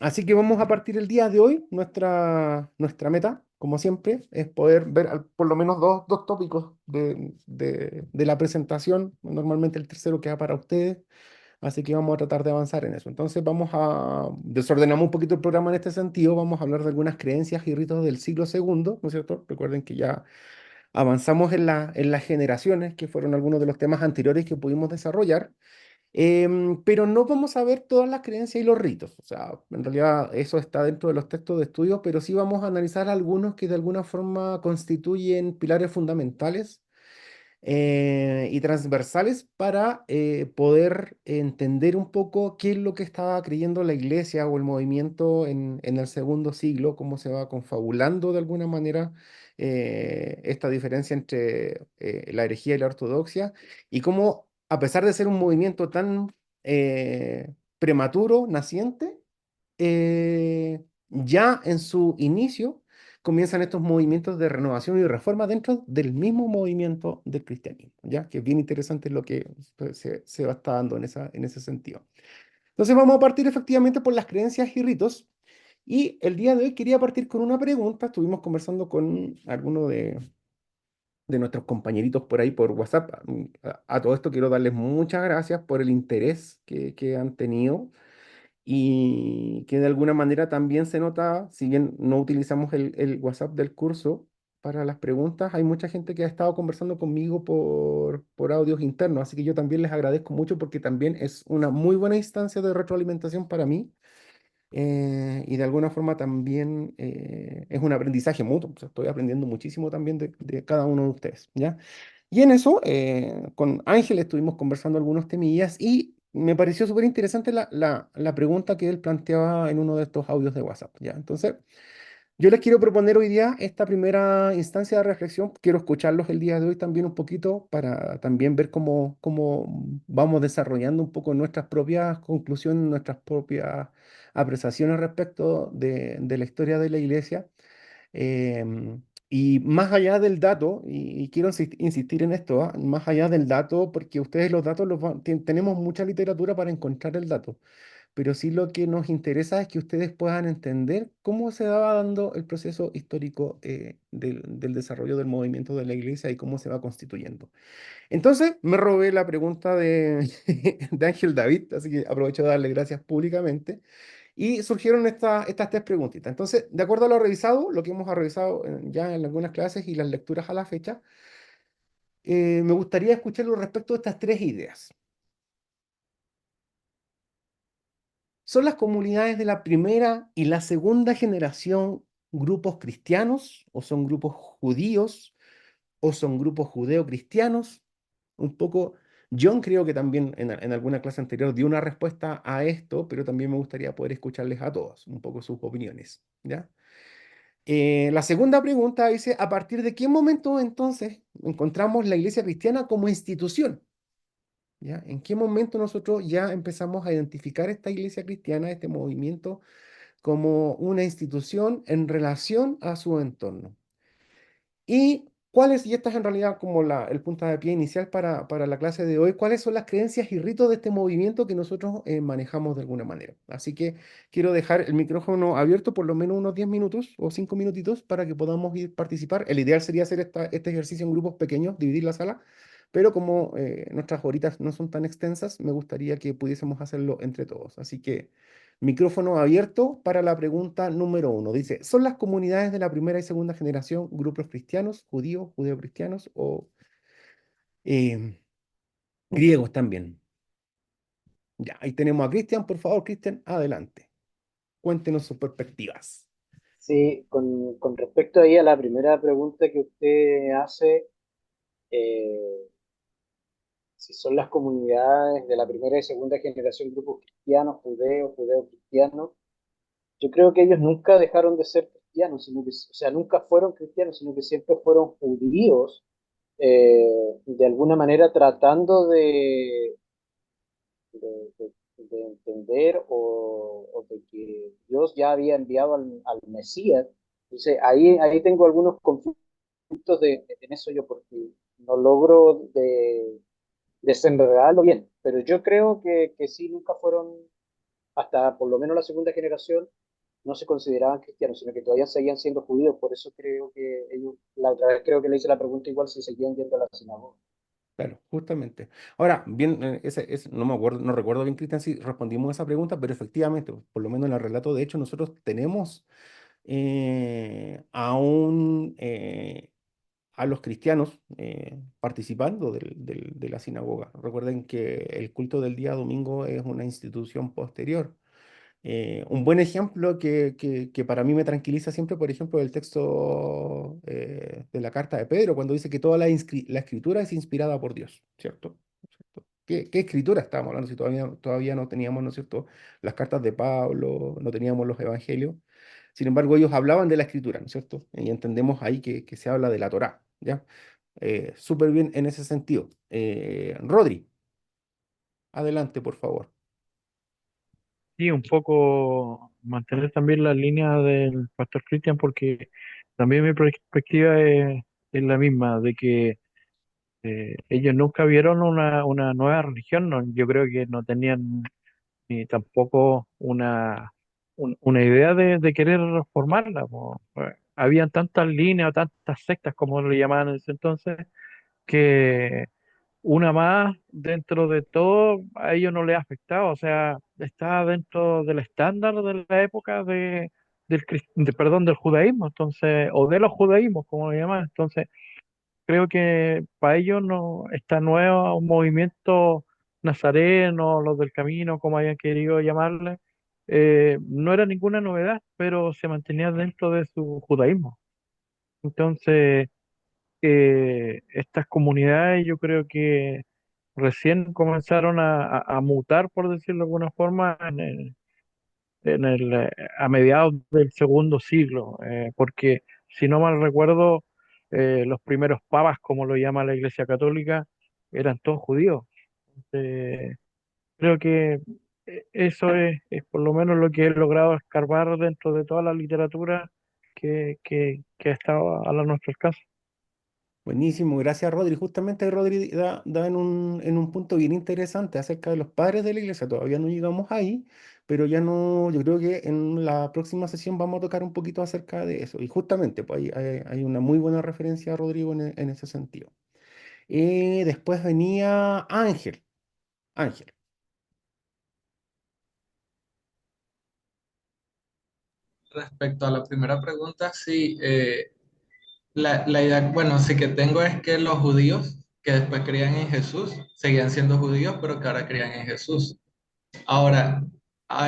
Así que vamos a partir el día de hoy. Nuestra meta, como siempre, es poder ver por lo menos dos tópicos de la presentación. Normalmente el tercero queda para ustedes. Así que vamos a tratar de avanzar en eso. Entonces desordenamos un poquito el programa en este sentido. Vamos a hablar de algunas creencias y ritos del siglo segundo, ¿no es cierto? Recuerden que ya avanzamos en las generaciones, que fueron algunos de los temas anteriores que pudimos desarrollar. Pero no vamos a ver todas las creencias y los ritos. O sea, en realidad eso está dentro de los textos de estudio, pero sí vamos a analizar algunos que de alguna forma constituyen pilares fundamentales y transversales para poder entender un poco qué es lo que estaba creyendo la iglesia o el movimiento en el segundo siglo, cómo se va confabulando de alguna manera esta diferencia entre la herejía y la ortodoxia, y cómo, a pesar de ser un movimiento tan prematuro, naciente, ya en su inicio comienzan estos movimientos de renovación y reforma dentro del mismo movimiento del cristianismo, ¿ya? Que es bien interesante lo que se va a estar dando en ese sentido. Entonces vamos a partir efectivamente por las creencias y ritos. Y el día de hoy quería partir con una pregunta. Estuvimos conversando con algunos de nuestros compañeritos por ahí por WhatsApp. A todo esto quiero darles muchas gracias por el interés que han tenido y que de alguna manera también se nota, si bien no utilizamos el WhatsApp del curso para las preguntas, hay mucha gente que ha estado conversando conmigo por audios internos, así que yo también les agradezco mucho porque también es una muy buena instancia de retroalimentación para mí. Y de alguna forma también es un aprendizaje mutuo, o sea, estoy aprendiendo muchísimo también de cada uno de ustedes, ¿ya? Y en eso, con Ángel estuvimos conversando algunos temillas y me pareció súper interesante la pregunta que él planteaba en uno de estos audios de WhatsApp, ¿ya? Entonces, yo les quiero proponer hoy día esta primera instancia de reflexión. Quiero escucharlos el día de hoy también un poquito para también ver cómo vamos desarrollando un poco nuestras propias conclusiones, nuestras propias apreciaciones respecto de la historia de la iglesia. Y más allá del dato, y quiero insistir en esto, ¿ah? Más allá del dato, porque ustedes los datos tenemos mucha literatura para encontrar el dato, pero sí lo que nos interesa es que ustedes puedan entender cómo se va dando el proceso histórico del desarrollo del movimiento de la iglesia y cómo se va constituyendo. Entonces, me robé la pregunta de Ángel David, así que aprovecho de darle gracias públicamente. Y surgieron estas tres preguntitas. Entonces, de acuerdo a lo revisado, lo que hemos revisado ya en algunas clases y las lecturas a la fecha, me gustaría escucharlo respecto de estas tres ideas. ¿Son las comunidades de la primera y la segunda generación grupos cristianos o son grupos judíos o son grupos judeo-cristianos? Un poco, John creo que también en alguna clase anterior dio una respuesta a esto, pero también me gustaría poder escucharles a todos, un poco sus opiniones, ¿ya? La segunda pregunta dice, ¿a partir de qué momento entonces encontramos la iglesia cristiana como institución? ¿Ya? ¿En qué momento nosotros ya empezamos a identificar esta iglesia cristiana, este movimiento, como una institución en relación a su entorno? ¿Y cuáles, y esta es en realidad como el punto de pie inicial para la clase de hoy, cuáles son las creencias y ritos de este movimiento que nosotros manejamos de alguna manera? Así que quiero dejar el micrófono abierto por lo menos unos 10 minutos o 5 minutitos para que podamos ir participar. El ideal sería hacer este ejercicio en grupos pequeños, dividir la sala, pero como nuestras horitas no son tan extensas, me gustaría que pudiésemos hacerlo entre todos. Así que micrófono abierto para la pregunta número uno. Dice, ¿son las comunidades de la primera y segunda generación grupos cristianos, judíos, judeocristianos o eh, griegos también? Ya, ahí tenemos a Cristian. Por favor, Cristian, adelante. Cuéntenos sus perspectivas. Sí, con respecto ahí a la primera pregunta que usted hace, eh, si son las comunidades de la primera y segunda generación grupos cristianos, judeos, judeo-cristianos, yo creo que ellos nunca dejaron de ser cristianos, sino que, o sea, nunca fueron cristianos, sino que siempre fueron judíos, de alguna manera tratando de entender o de que Dios ya había enviado al Mesías. Entonces, ahí tengo algunos conflictos en eso yo, porque no logro desenredarlo bien, pero yo creo que sí, nunca fueron hasta por lo menos la segunda generación no se consideraban cristianos, sino que todavía seguían siendo judíos. Por eso creo que ellos, la otra vez creo que le hice la pregunta igual si seguían yendo a la sinagoga. Claro, justamente. Ahora, bien, no me acuerdo, no recuerdo bien, Cristian, si respondimos a esa pregunta, pero efectivamente, por lo menos en el relato, de hecho, nosotros tenemos aún a los cristianos participando de la sinagoga. Recuerden que el culto del día domingo es una institución posterior. Un buen ejemplo que para mí me tranquiliza siempre, por ejemplo, el texto de la carta de Pedro, cuando dice que toda la escritura es inspirada por Dios, ¿cierto? ¿Cierto? ¿Qué escritura estábamos hablando si todavía no teníamos, ¿no es cierto?, las cartas de Pablo, no teníamos los evangelios. Sin embargo, ellos hablaban de la escritura, ¿no es cierto? Y entendemos ahí que se habla de la Torá, ¿ya? Súper bien en ese sentido. Rodri, adelante, por favor. Sí, un poco mantener también la línea del Pastor Cristian, porque también mi perspectiva es la misma, de que ellos nunca vieron una nueva religión, yo creo que no tenían ni tampoco una idea de querer reformarla. Habían tantas líneas o tantas sectas, como le llamaban en ese entonces, que una más dentro de todo a ellos no les ha afectado, o sea, está dentro del estándar de la época perdón, del judaísmo, entonces, o de los judaísmos, como le llaman, entonces, creo que para ellos no, esta nueva un movimiento nazareno, los del camino, como hayan querido llamarle, no era ninguna novedad, pero se mantenía dentro de su judaísmo. Entonces, estas comunidades yo creo que recién comenzaron a mutar, por decirlo de alguna forma, a mediados del segundo siglo, porque si no mal recuerdo, los primeros papas, como lo llama la Iglesia Católica, eran todos judíos. Creo que eso es por lo menos lo que he logrado escarbar dentro de toda la literatura que ha estado a nuestro alcance. Buenísimo, gracias Rodri. Justamente Rodri da en un punto bien interesante acerca de los padres de la iglesia. Todavía no llegamos ahí, pero ya no, yo creo que en la próxima sesión vamos a tocar un poquito acerca de eso. Y justamente, pues hay una muy buena referencia a Rodrigo en ese sentido. Después venía Ángel. Ángel. Respecto a la primera pregunta, sí, la idea, bueno, sí que tengo es que los judíos que después creían en Jesús, seguían siendo judíos, pero que ahora creían en Jesús. Ahora,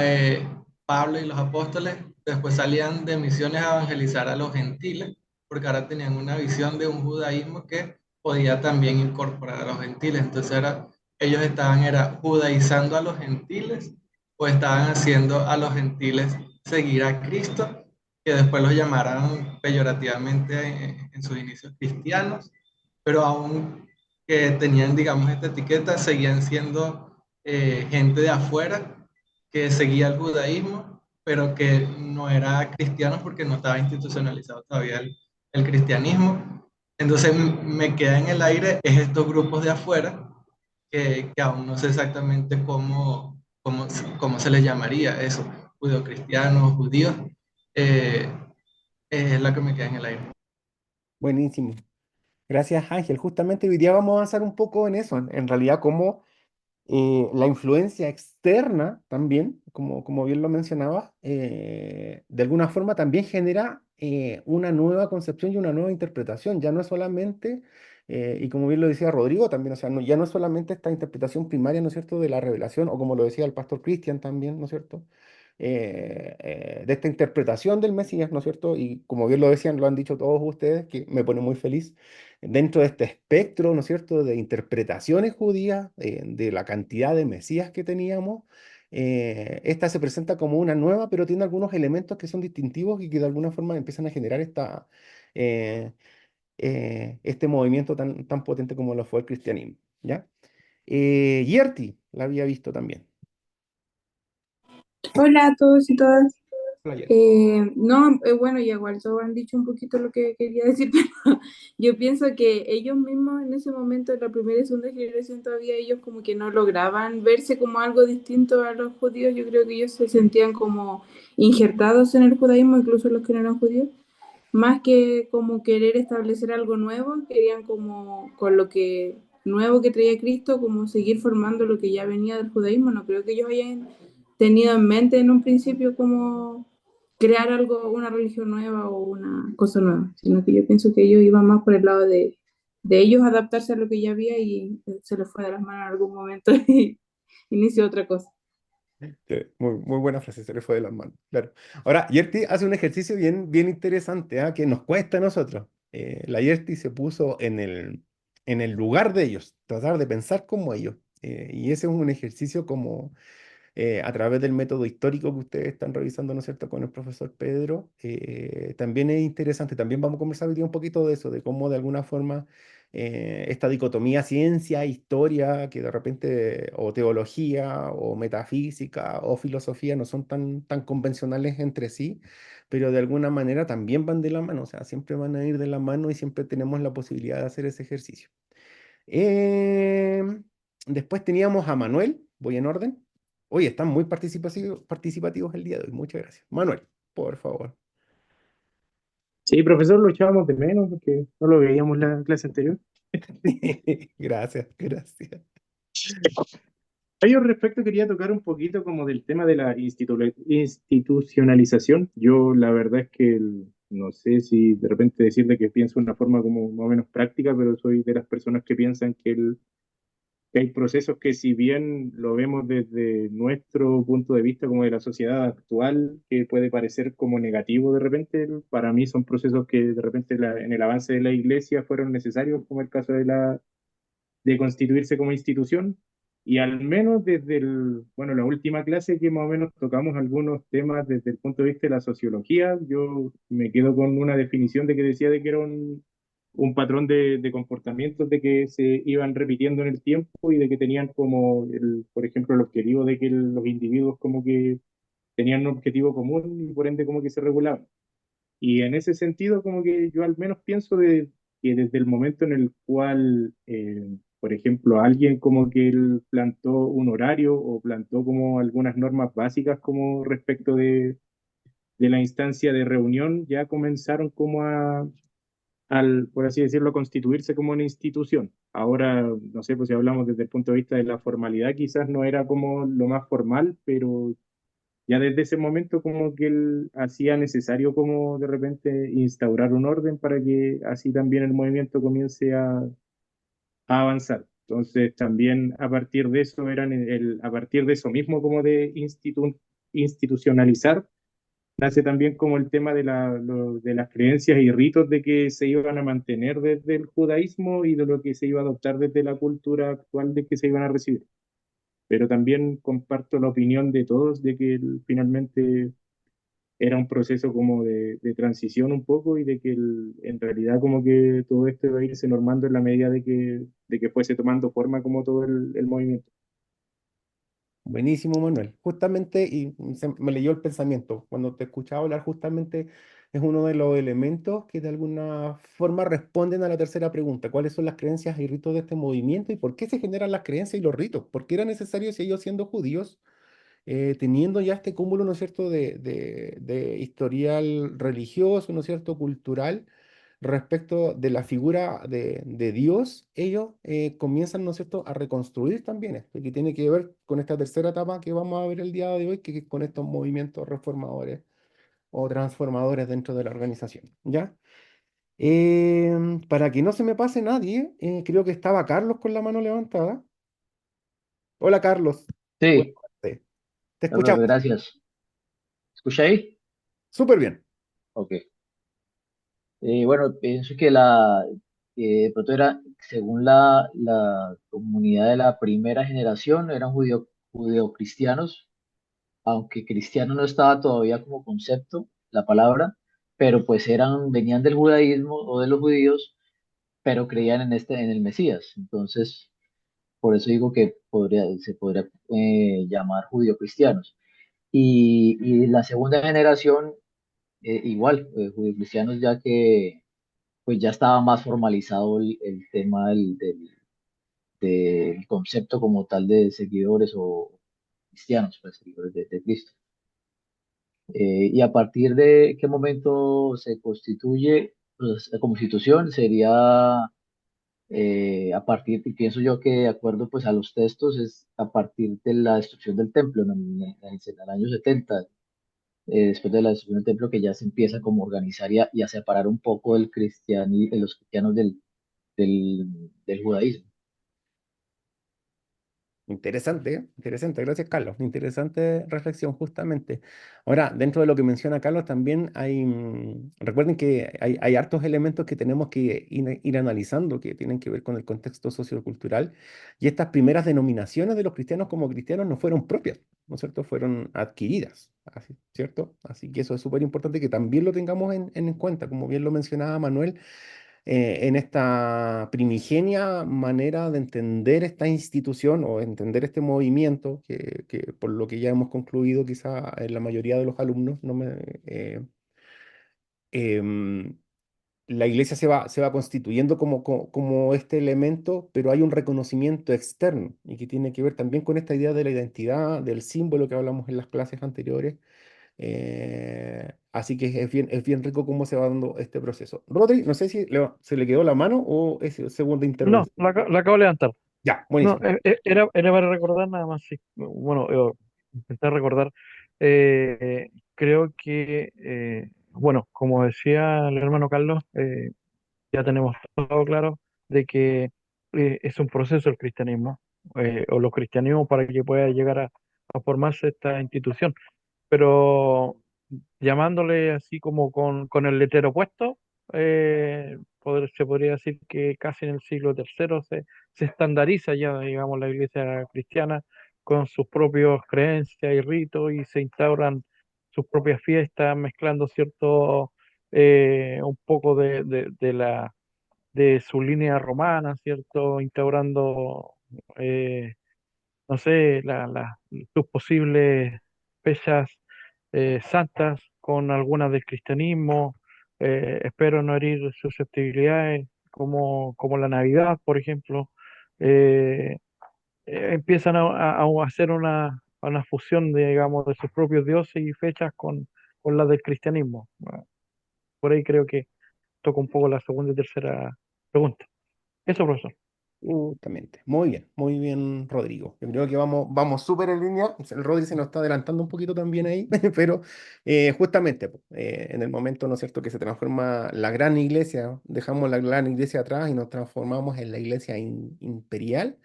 eh, Pablo y los apóstoles después salían de misiones a evangelizar a los gentiles, porque ahora tenían una visión de un judaísmo que podía también incorporar a los gentiles. Entonces ellos estaban era judaizando a los gentiles o estaban haciendo a los gentiles seguir a Cristo, que después los llamaran peyorativamente en sus inicios cristianos, pero aún que tenían, digamos, esta etiqueta, seguían siendo gente de afuera que seguía el judaísmo, pero que no era cristiano porque no estaba institucionalizado todavía el cristianismo. Entonces me queda en el aire es estos grupos de afuera que aún no sé exactamente cómo se les llamaría eso, judeocristianos, judíos, eh, es la que me queda en el aire. Buenísimo. Gracias Ángel. Justamente hoy día vamos a avanzar un poco en eso, en realidad cómo la influencia externa también, como bien lo mencionabas, de alguna forma también genera una nueva concepción y una nueva interpretación. Ya no es solamente, y como bien lo decía Rodrigo también, o sea, ya no es solamente esta interpretación primaria, ¿no es cierto?, de la revelación, o como lo decía el pastor Cristian también, ¿no es cierto?, de esta interpretación del Mesías, ¿no es cierto? Y como bien lo decían, lo han dicho todos ustedes, que me pone muy feliz dentro de este espectro, ¿no es cierto?, de interpretaciones judías, de la cantidad de Mesías que teníamos, esta se presenta como una nueva, pero tiene algunos elementos que son distintivos y que de alguna forma empiezan a generar eh, este movimiento tan potente como lo fue el cristianismo, ¿ya? Yerti la había visto también. Hola a todos y todas. Playa. No, bueno, y igual todos han dicho un poquito lo que quería decir, pero yo pienso que ellos mismos en ese momento, en la primera y segunda generación, todavía ellos como que no lograban verse como algo distinto a los judíos. Yo creo que ellos se sentían como injertados en el judaísmo, incluso los que no eran judíos, más que como querer establecer algo nuevo, querían como con lo que nuevo que traía Cristo, como seguir formando lo que ya venía del judaísmo. No creo que ellos hayan tenido en mente en un principio como crear algo, una religión nueva o una cosa nueva, sino que yo pienso que ellos iban más por el lado de ellos adaptarse a lo que ya había y se les fue de las manos en algún momento y inició otra cosa. Sí, muy buena frase, se le fue de las manos. Claro. Ahora, Yerti hace un ejercicio bien interesante, ¿ah? Que nos cuesta a nosotros. La Yerti se puso en el lugar de ellos, tratar de pensar como ellos. Y ese es un ejercicio como a través del método histórico que ustedes están revisando, ¿no es cierto?, con el profesor Pedro, también es interesante. También vamos a conversar hoy día un poquito de eso, de cómo de alguna forma esta dicotomía ciencia, historia, que de repente, o teología, o metafísica, o filosofía, no son tan convencionales entre sí, pero de alguna manera también van de la mano, o sea, siempre van a ir de la mano y siempre tenemos la posibilidad de hacer ese ejercicio. Em, Después teníamos a Manuel, voy en orden. Oye, están muy participativos el día de hoy, muchas gracias. Manuel, por favor. Sí, profesor, lo echábamos de menos porque no lo veíamos la clase anterior. Gracias, gracias. A ello respecto quería tocar un poquito como del tema de la institucionalización. Yo la verdad es que no sé si de repente decirle que pienso de una forma como más o menos práctica, pero soy de las personas que piensan que hay procesos que si bien lo vemos desde nuestro punto de vista como de la sociedad actual, que puede parecer como negativo de repente, para mí son procesos que de repente en el avance de la iglesia fueron necesarios, como el caso de constituirse como institución. Y al menos desde bueno, la última clase que más o menos tocamos algunos temas desde el punto de vista de la sociología, yo me quedo con una definición de que decía de que era un patrón de comportamientos de que se iban repitiendo en el tiempo y de que tenían como, por ejemplo, el objetivo de que los individuos como que tenían un objetivo común y por ende como que se regulaban. Y en ese sentido, como que yo al menos pienso que desde el momento en el cual, por ejemplo, alguien como que él plantó un horario o plantó como algunas normas básicas como respecto de la instancia de reunión, ya comenzaron como por así decirlo, constituirse como una institución. Ahora, no sé, pues si hablamos desde el punto de vista de la formalidad, quizás no era como lo más formal, pero ya desde ese momento como que él hacía necesario como de repente instaurar un orden para que así también el movimiento comience a avanzar. Entonces también a partir de eso a partir de eso mismo como de institucionalizar, nace también como el tema de las creencias y ritos de que se iban a mantener desde el judaísmo y de lo que se iba a adoptar desde la cultura actual de que se iban a recibir. Pero también comparto la opinión de todos de que finalmente era un proceso como de transición un poco y de que en realidad como que todo esto iba a irse normando en la medida de que fuese tomando forma como todo el movimiento. Buenísimo, Manuel. Justamente, y me leyó el pensamiento. Cuando te escuchaba hablar, justamente es uno de los elementos que de alguna forma responden a la tercera pregunta. ¿Cuáles son las creencias y ritos de este movimiento y por qué se generan las creencias y los ritos? ¿Por qué era necesario, si ellos siendo judíos, teniendo ya este cúmulo, ¿no es cierto?, de historial religioso, ¿no es cierto?, cultural, respecto de la figura de Dios, ellos comienzan, ¿no es cierto?, a reconstruir también esto, que tiene que ver con esta tercera etapa que vamos a ver el día de hoy, que es con estos movimientos reformadores o transformadores dentro de la organización, ¿ya? Para que no se me pase nadie, creo que estaba Carlos con la mano levantada. Hola, Carlos. Buenas Sí, tardes. Te escuchamos. gracias. ¿Escucha ahí? Súper bien. Ok. Bueno, pienso que de pronto era, según la comunidad de la primera generación, eran judeocristianos, aunque cristiano no estaba todavía como concepto, la palabra, pero pues venían del judaísmo o de los judíos, pero creían en el Mesías. Entonces, por eso digo que se podría llamar judeocristianos. Y la segunda generación, igual, judio-cristianos, ya que pues ya estaba más formalizado el tema del concepto como tal de seguidores o cristianos, pues seguidores de Cristo. Y a partir de qué momento se constituye, pues, como institución, sería a partir, y pienso yo que de acuerdo pues a los textos, es a partir de la destrucción del templo en el año 70, después de la destrucción del templo, que ya se empieza como a organizar y a separar un poco de los cristianos del judaísmo. Interesante, ¿eh? Interesante, gracias Carlos. Interesante reflexión justamente. Ahora, dentro de lo que menciona Carlos, también hay, recuerden que hay hartos elementos que tenemos que ir analizando que tienen que ver con el contexto sociocultural y estas primeras denominaciones de los cristianos como cristianos no fueron propias, ¿no es cierto? Fueron adquiridas, así, ¿cierto? Así que eso es súper importante que también lo tengamos en cuenta, como bien lo mencionaba Manuel en esta primigenia manera de entender esta institución o entender este movimiento, que por lo que ya hemos concluido, quizá en la mayoría de los alumnos, em, la iglesia se va constituyendo como este elemento, pero hay un reconocimiento externo y que tiene que ver también con esta idea de la identidad, del símbolo que hablamos en las clases anteriores. Así que es bien rico cómo se va dando este proceso. Rodri, no sé si se le quedó la mano o es segunda No, intervención. la acabo de levantar. Ya, No, buenísimo. era para recordar nada más, sí. Bueno, intentar recordar. Creo que, bueno, como decía el hermano Carlos, ya tenemos todo claro de que es un proceso el cristianismo, o los cristianismos para que pueda llegar a formarse esta institución. Pero llamándole así como con el letrero puesto, se podría decir que casi en el siglo tercero se estandariza ya, digamos, la iglesia cristiana con sus propios creencias y ritos y se instauran sus propias fiestas, mezclando cierto, un poco de su línea romana, ¿cierto? Instaurando, no sé, sus posibles fechas santas con algunas del cristianismo. Espero no herir susceptibilidades como la Navidad, por ejemplo. Eh, Empiezan a hacer una fusión, digamos, de sus propios dioses y fechas con las del cristianismo. Por ahí creo que toca un poco la segunda y tercera pregunta. Eso, profesor. Justamente. Muy bien, Rodrigo. Yo creo que vamos súper en línea. El Rodri se nos está adelantando un poquito también ahí, pero justamente en el momento, ¿no es cierto?, que se transforma la gran iglesia, dejamos la gran iglesia atrás y nos transformamos en la iglesia imperial.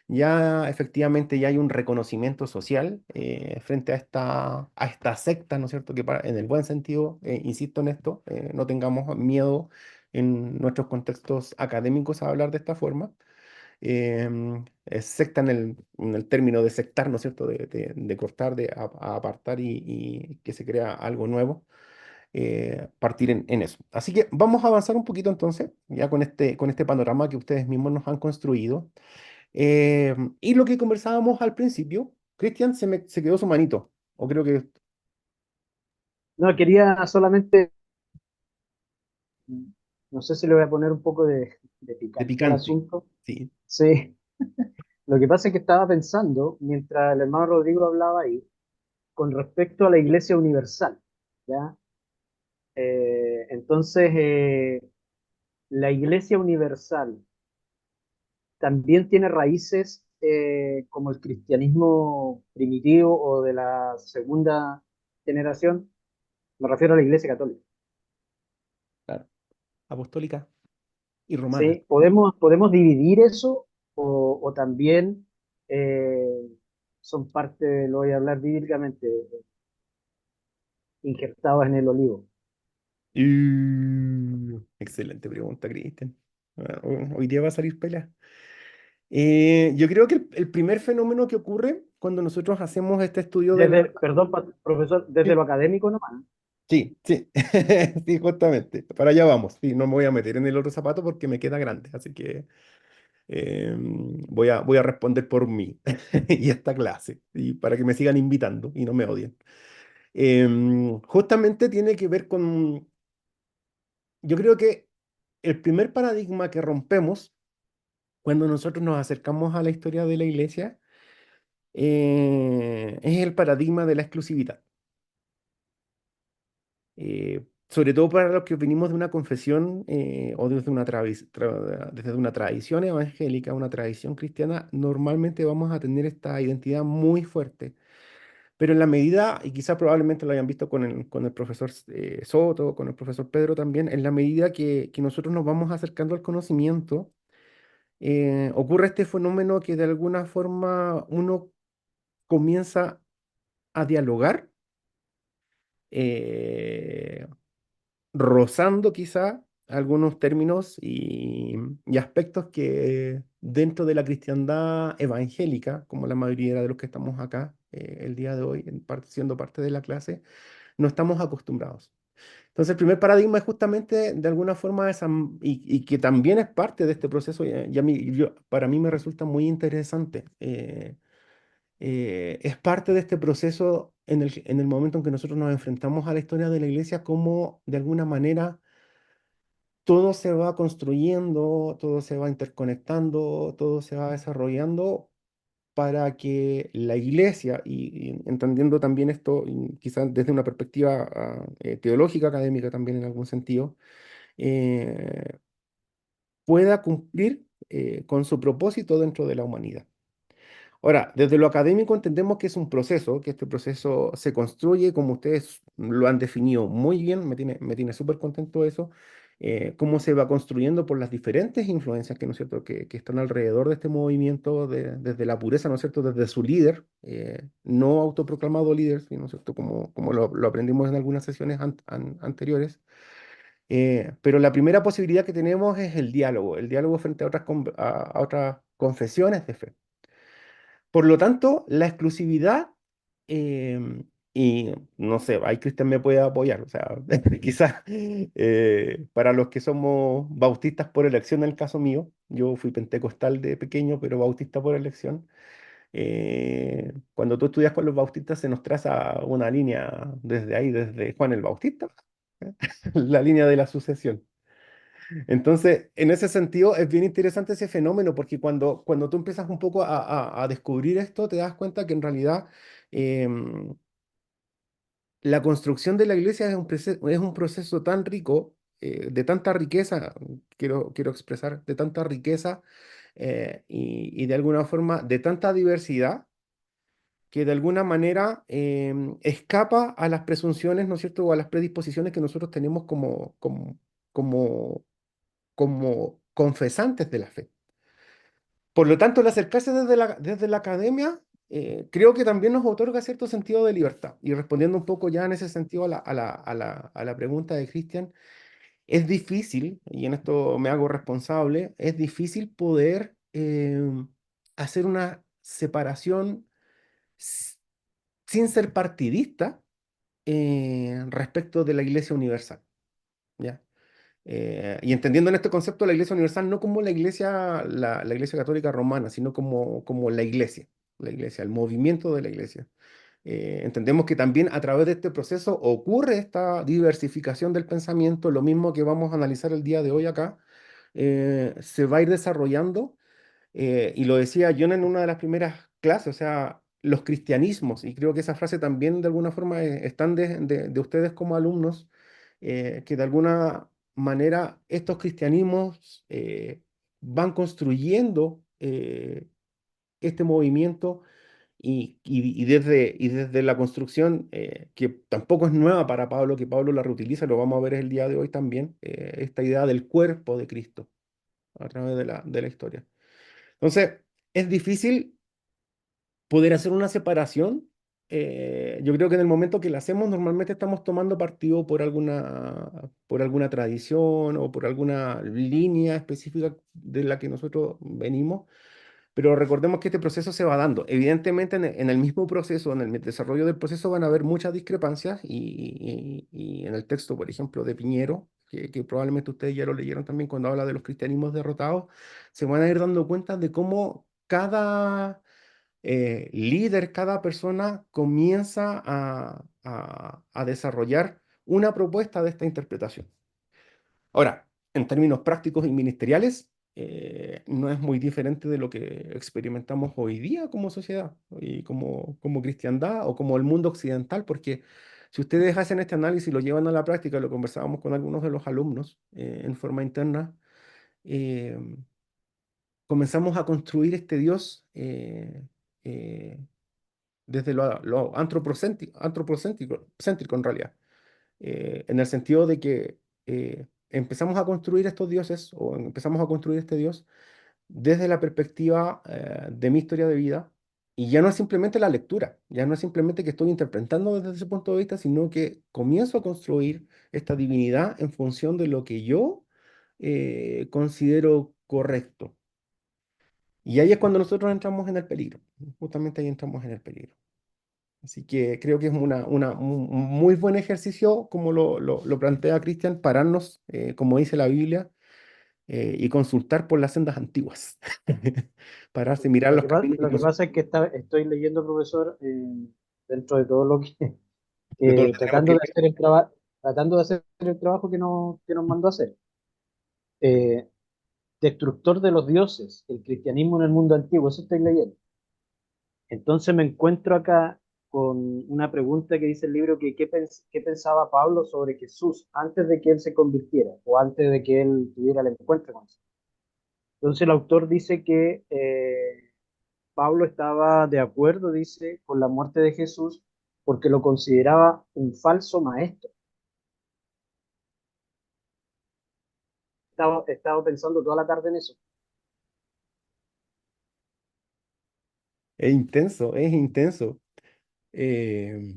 Ya efectivamente ya hay un reconocimiento social frente a esta secta, ¿no es cierto? Que en el buen sentido, insisto en esto, no tengamos miedo en nuestros contextos académicos a hablar de esta forma. Es secta en el término de sectar, ¿no es cierto? De cortar, a apartar y que se crea algo nuevo. Partir en eso. Así que vamos a avanzar un poquito entonces, ya con este panorama que ustedes mismos nos han construido. Y lo que conversábamos al principio, Cristian se quedó su manito, o creo que No, quería solamente, no sé si le voy a poner un poco de de picante al picante. asunto. Sí, Sí, lo que pasa es que estaba pensando, mientras el hermano Rodrigo hablaba ahí, con respecto a la Iglesia Universal, ¿ya? Entonces, la Iglesia Universal también tiene raíces como el cristianismo primitivo o de la segunda generación, me refiero a la Iglesia Católica. claro. Apostólica y romana. ¿Sí? ¿Podemos dividir eso o también eh, son parte, lo voy a hablar bíblicamente, injertados en el olivo? Excelente pregunta, Cristian. Ah, hoy día va a salir pelea. Yo creo que el primer fenómeno que ocurre cuando nosotros hacemos este estudio de la... Perdón, profesor, desde Sí, lo académico nomás. sí, sí, sí, justamente. Para allá vamos. Sí, no me voy a meter en el otro zapato porque me queda grande, así que Voy a responder por mí y esta clase, y para que me sigan invitando y no me odien. Justamente tiene que ver con, yo creo que el primer paradigma que rompemos cuando nosotros nos acercamos a la historia de la iglesia es el paradigma de la exclusividad. Sobre todo para los que venimos de una confesión o desde una tradición evangélica, una tradición cristiana, normalmente vamos a tener esta identidad muy fuerte. Pero en la medida, y quizá probablemente lo hayan visto con el profesor Soto, con el profesor Pedro también, en la medida que nosotros nos vamos acercando al conocimiento, ocurre este fenómeno que de alguna forma uno comienza a dialogar, eh, rozando quizá algunos términos y aspectos que dentro de la cristiandad evangélica, como la mayoría de los que estamos acá el día de hoy, siendo parte de la clase, no estamos acostumbrados. Entonces, el primer paradigma es justamente, de alguna forma, y que también es parte de este proceso, para mí me resulta muy interesante. Es parte de este proceso en el momento en que nosotros nos enfrentamos a la historia de la iglesia, como de alguna manera todo se va construyendo, todo se va interconectando, todo se va desarrollando para que la iglesia, y entendiendo también esto, quizás desde una perspectiva teológica, académica también en algún sentido, eh, pueda cumplir con su propósito dentro de la humanidad. Ahora, desde lo académico entendemos que es un proceso, que este proceso se construye, como ustedes lo han definido muy bien, me tiene súper contento eso, cómo se va construyendo por las diferentes influencias que, ¿no es cierto?, que están alrededor de este movimiento, desde la pureza, ¿no es cierto?, desde su líder, no autoproclamado líder, ¿sí?, ¿no es cierto?, como lo aprendimos en algunas sesiones anteriores. Pero la primera posibilidad que tenemos es el diálogo frente a otras confesiones de fe. Por lo tanto, la exclusividad, y no sé, ahí Cristian me puede apoyar, o sea, quizás para los que somos bautistas por elección, en el caso mío, yo fui pentecostal de pequeño, pero bautista por elección. Cuando tú estudias con los bautistas se nos traza una línea desde ahí, desde Juan el Bautista, la línea de la sucesión. Entonces, en ese sentido, es bien interesante ese fenómeno, porque cuando tú empiezas un poco a descubrir esto, te das cuenta que en realidad em, la construcción de la iglesia es un proceso tan rico, de tanta riqueza, quiero expresar, de tanta riqueza y de alguna forma de tanta diversidad, que de alguna manera escapa a las presunciones, ¿no es cierto?, o a las predisposiciones que nosotros tenemos como como confesantes de la fe. Por lo tanto, el acercarse desde la academia, creo que también nos otorga cierto sentido de libertad. Y respondiendo un poco ya en ese sentido a la pregunta de Cristian, es difícil, y en esto me hago responsable, es difícil poder hacer una separación s- sin ser partidista respecto de la Iglesia Universal, ¿ya? Y entendiendo en este concepto la Iglesia Universal no como la Iglesia Católica Romana, sino como la Iglesia, el movimiento de la Iglesia. Entendemos que también a través de este proceso ocurre esta diversificación del pensamiento, lo mismo que vamos a analizar el día de hoy acá, se va a ir desarrollando, y lo decía John en una de las primeras clases, o sea, los cristianismos, y creo que esa frase también de alguna forma están de ustedes como alumnos, que de alguna manera estos cristianismos van construyendo este movimiento y desde la construcción, que tampoco es nueva para Pablo, que Pablo la reutiliza, lo vamos a ver el día de hoy también, esta idea del cuerpo de Cristo a través de la historia. Entonces, es difícil poder hacer una separación. Yo creo que en el momento que la hacemos, normalmente estamos tomando partido por alguna tradición o por alguna línea específica de la que nosotros venimos, pero recordemos que este proceso se va dando. Evidentemente, en el mismo proceso, en el desarrollo del proceso, van a haber muchas discrepancias y en el texto, por ejemplo, de Piñero, que probablemente ustedes ya lo leyeron también cuando habla de los cristianismos derrotados, se van a ir dando cuenta de cómo cada líder, cada persona comienza a desarrollar una propuesta de esta interpretación. Ahora, en términos prácticos y ministeriales, no es muy diferente de lo que experimentamos hoy día como sociedad y como cristiandad o como el mundo occidental, porque si ustedes hacen este análisis y lo llevan a la práctica, lo conversábamos con algunos de los alumnos en forma interna, eh, comenzamos a construir este Dios eh, desde lo antropocéntrico en realidad, en el sentido de que empezamos a construir estos dioses o empezamos a construir este Dios desde la perspectiva de mi historia de vida. Y ya no es simplemente la lectura, ya no es simplemente que estoy interpretando desde ese punto de vista, sino que comienzo a construir esta divinidad en función de lo que yo considero correcto. Y ahí es cuando nosotros entramos en el peligro, justamente ahí entramos en el peligro. Así que creo que es un muy buen ejercicio, como lo plantea Cristian, pararnos, como dice la Biblia, y consultar por las sendas antiguas. Pararse, mirar los caminos y Lo que pasa es que estoy leyendo, profesor, dentro de todo lo de todo lo que que tenemos que vivir. tratando de hacer el trabajo que nos mandó a hacer. Eh, Destructor de los dioses, el cristianismo en el mundo antiguo, eso estoy leyendo. Entonces me encuentro acá con una pregunta que dice el libro que qué pensaba Pablo sobre Jesús antes de que él se convirtiera o antes de que él tuviera el encuentro con Jesús. Entonces el autor dice que Pablo estaba de acuerdo, dice, con la muerte de Jesús porque lo consideraba un falso maestro. He estado pensando toda la tarde en eso. Es intenso, es intenso. Eh,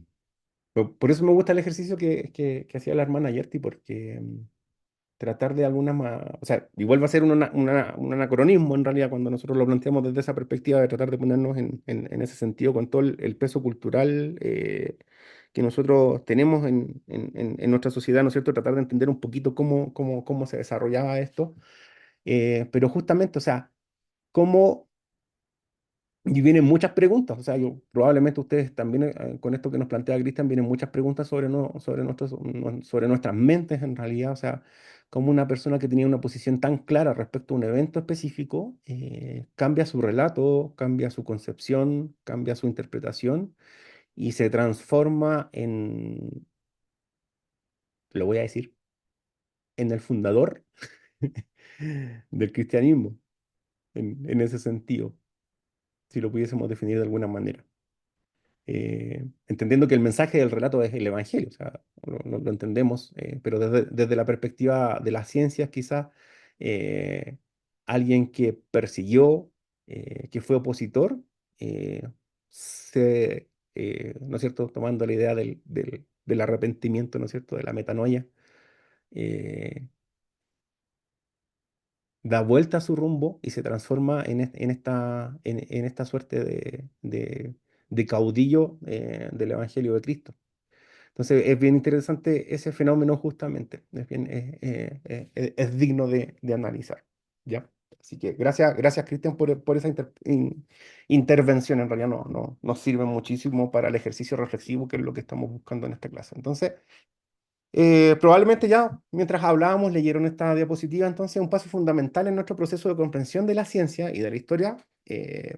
por eso me gusta el ejercicio que hacía la hermana Yerti, porque tratar de alguna manera, o sea, igual va a ser un anacronismo en realidad cuando nosotros lo planteamos desde esa perspectiva de tratar de ponernos en ese sentido con todo el peso cultural que nosotros tenemos en nuestra sociedad, ¿no es cierto? Tratar de entender un poquito cómo se desarrollaba esto, pero justamente, o sea, cómo y vienen muchas preguntas, o sea, probablemente ustedes también, con esto que nos plantea Cristian, vienen muchas preguntas sobre nuestras mentes en realidad, o sea, cómo una persona que tenía una posición tan clara respecto a un evento específico, cambia su relato, cambia su concepción, cambia su interpretación y se transforma lo voy a decir, en el fundador del cristianismo, en ese sentido, si lo pudiésemos definir de alguna manera. Entendiendo que el mensaje del relato es el Evangelio, o sea, lo entendemos, pero desde la perspectiva de las ciencias, quizás alguien que persiguió, que fue opositor, eh, ¿no es cierto?, tomando la idea del arrepentimiento, ¿no es cierto?, de la metanoia, eh, da vuelta a su rumbo y se transforma en esta suerte de caudillo del Evangelio de Cristo. Entonces es bien interesante ese fenómeno justamente, es digno de analizar, ¿ya? Así que gracias Cristian por esa intervención, en realidad nos sirve muchísimo para el ejercicio reflexivo, que es lo que estamos buscando en esta clase. Entonces, probablemente ya mientras hablábamos leyeron esta diapositiva, entonces un paso fundamental en nuestro proceso de comprensión de la ciencia y de la historia. Eh,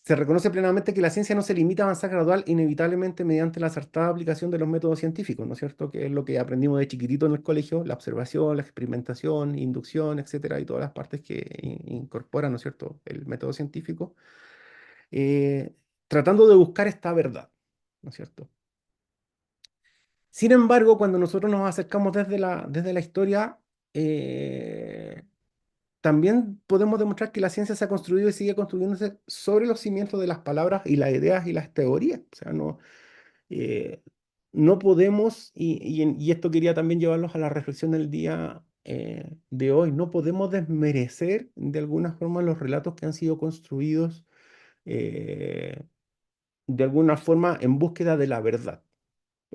Se reconoce plenamente que la ciencia no se limita a avanzar gradual inevitablemente mediante la acertada aplicación de los métodos científicos, ¿no es cierto? Que es lo que aprendimos de chiquitito en el colegio, la observación, la experimentación, inducción, etcétera, y todas las partes que incorporan, ¿no es cierto?, el método científico, eh, tratando de buscar esta verdad, ¿no es cierto? Sin embargo, cuando nosotros nos acercamos desde la historia, eh, también podemos demostrar que la ciencia se ha construido y sigue construyéndose sobre los cimientos de las palabras y las ideas y las teorías. O sea, eh, no podemos, y esto quería también llevarlos a la reflexión del día de hoy, no podemos desmerecer de alguna forma los relatos que han sido construidos eh, de alguna forma en búsqueda de la verdad.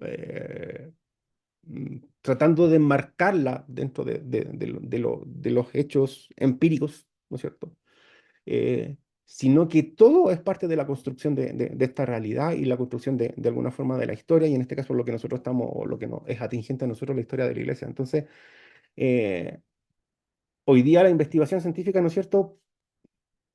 Eh, tratando de enmarcarla dentro de los hechos empíricos, ¿no es cierto? Eh, Sino que todo es parte de la construcción de esta realidad y la construcción de alguna forma de la historia, y en este caso lo que nosotros estamos, o lo que nos es atingente a nosotros, la historia de la iglesia. Entonces, eh, hoy día la investigación científica, ¿no es cierto?,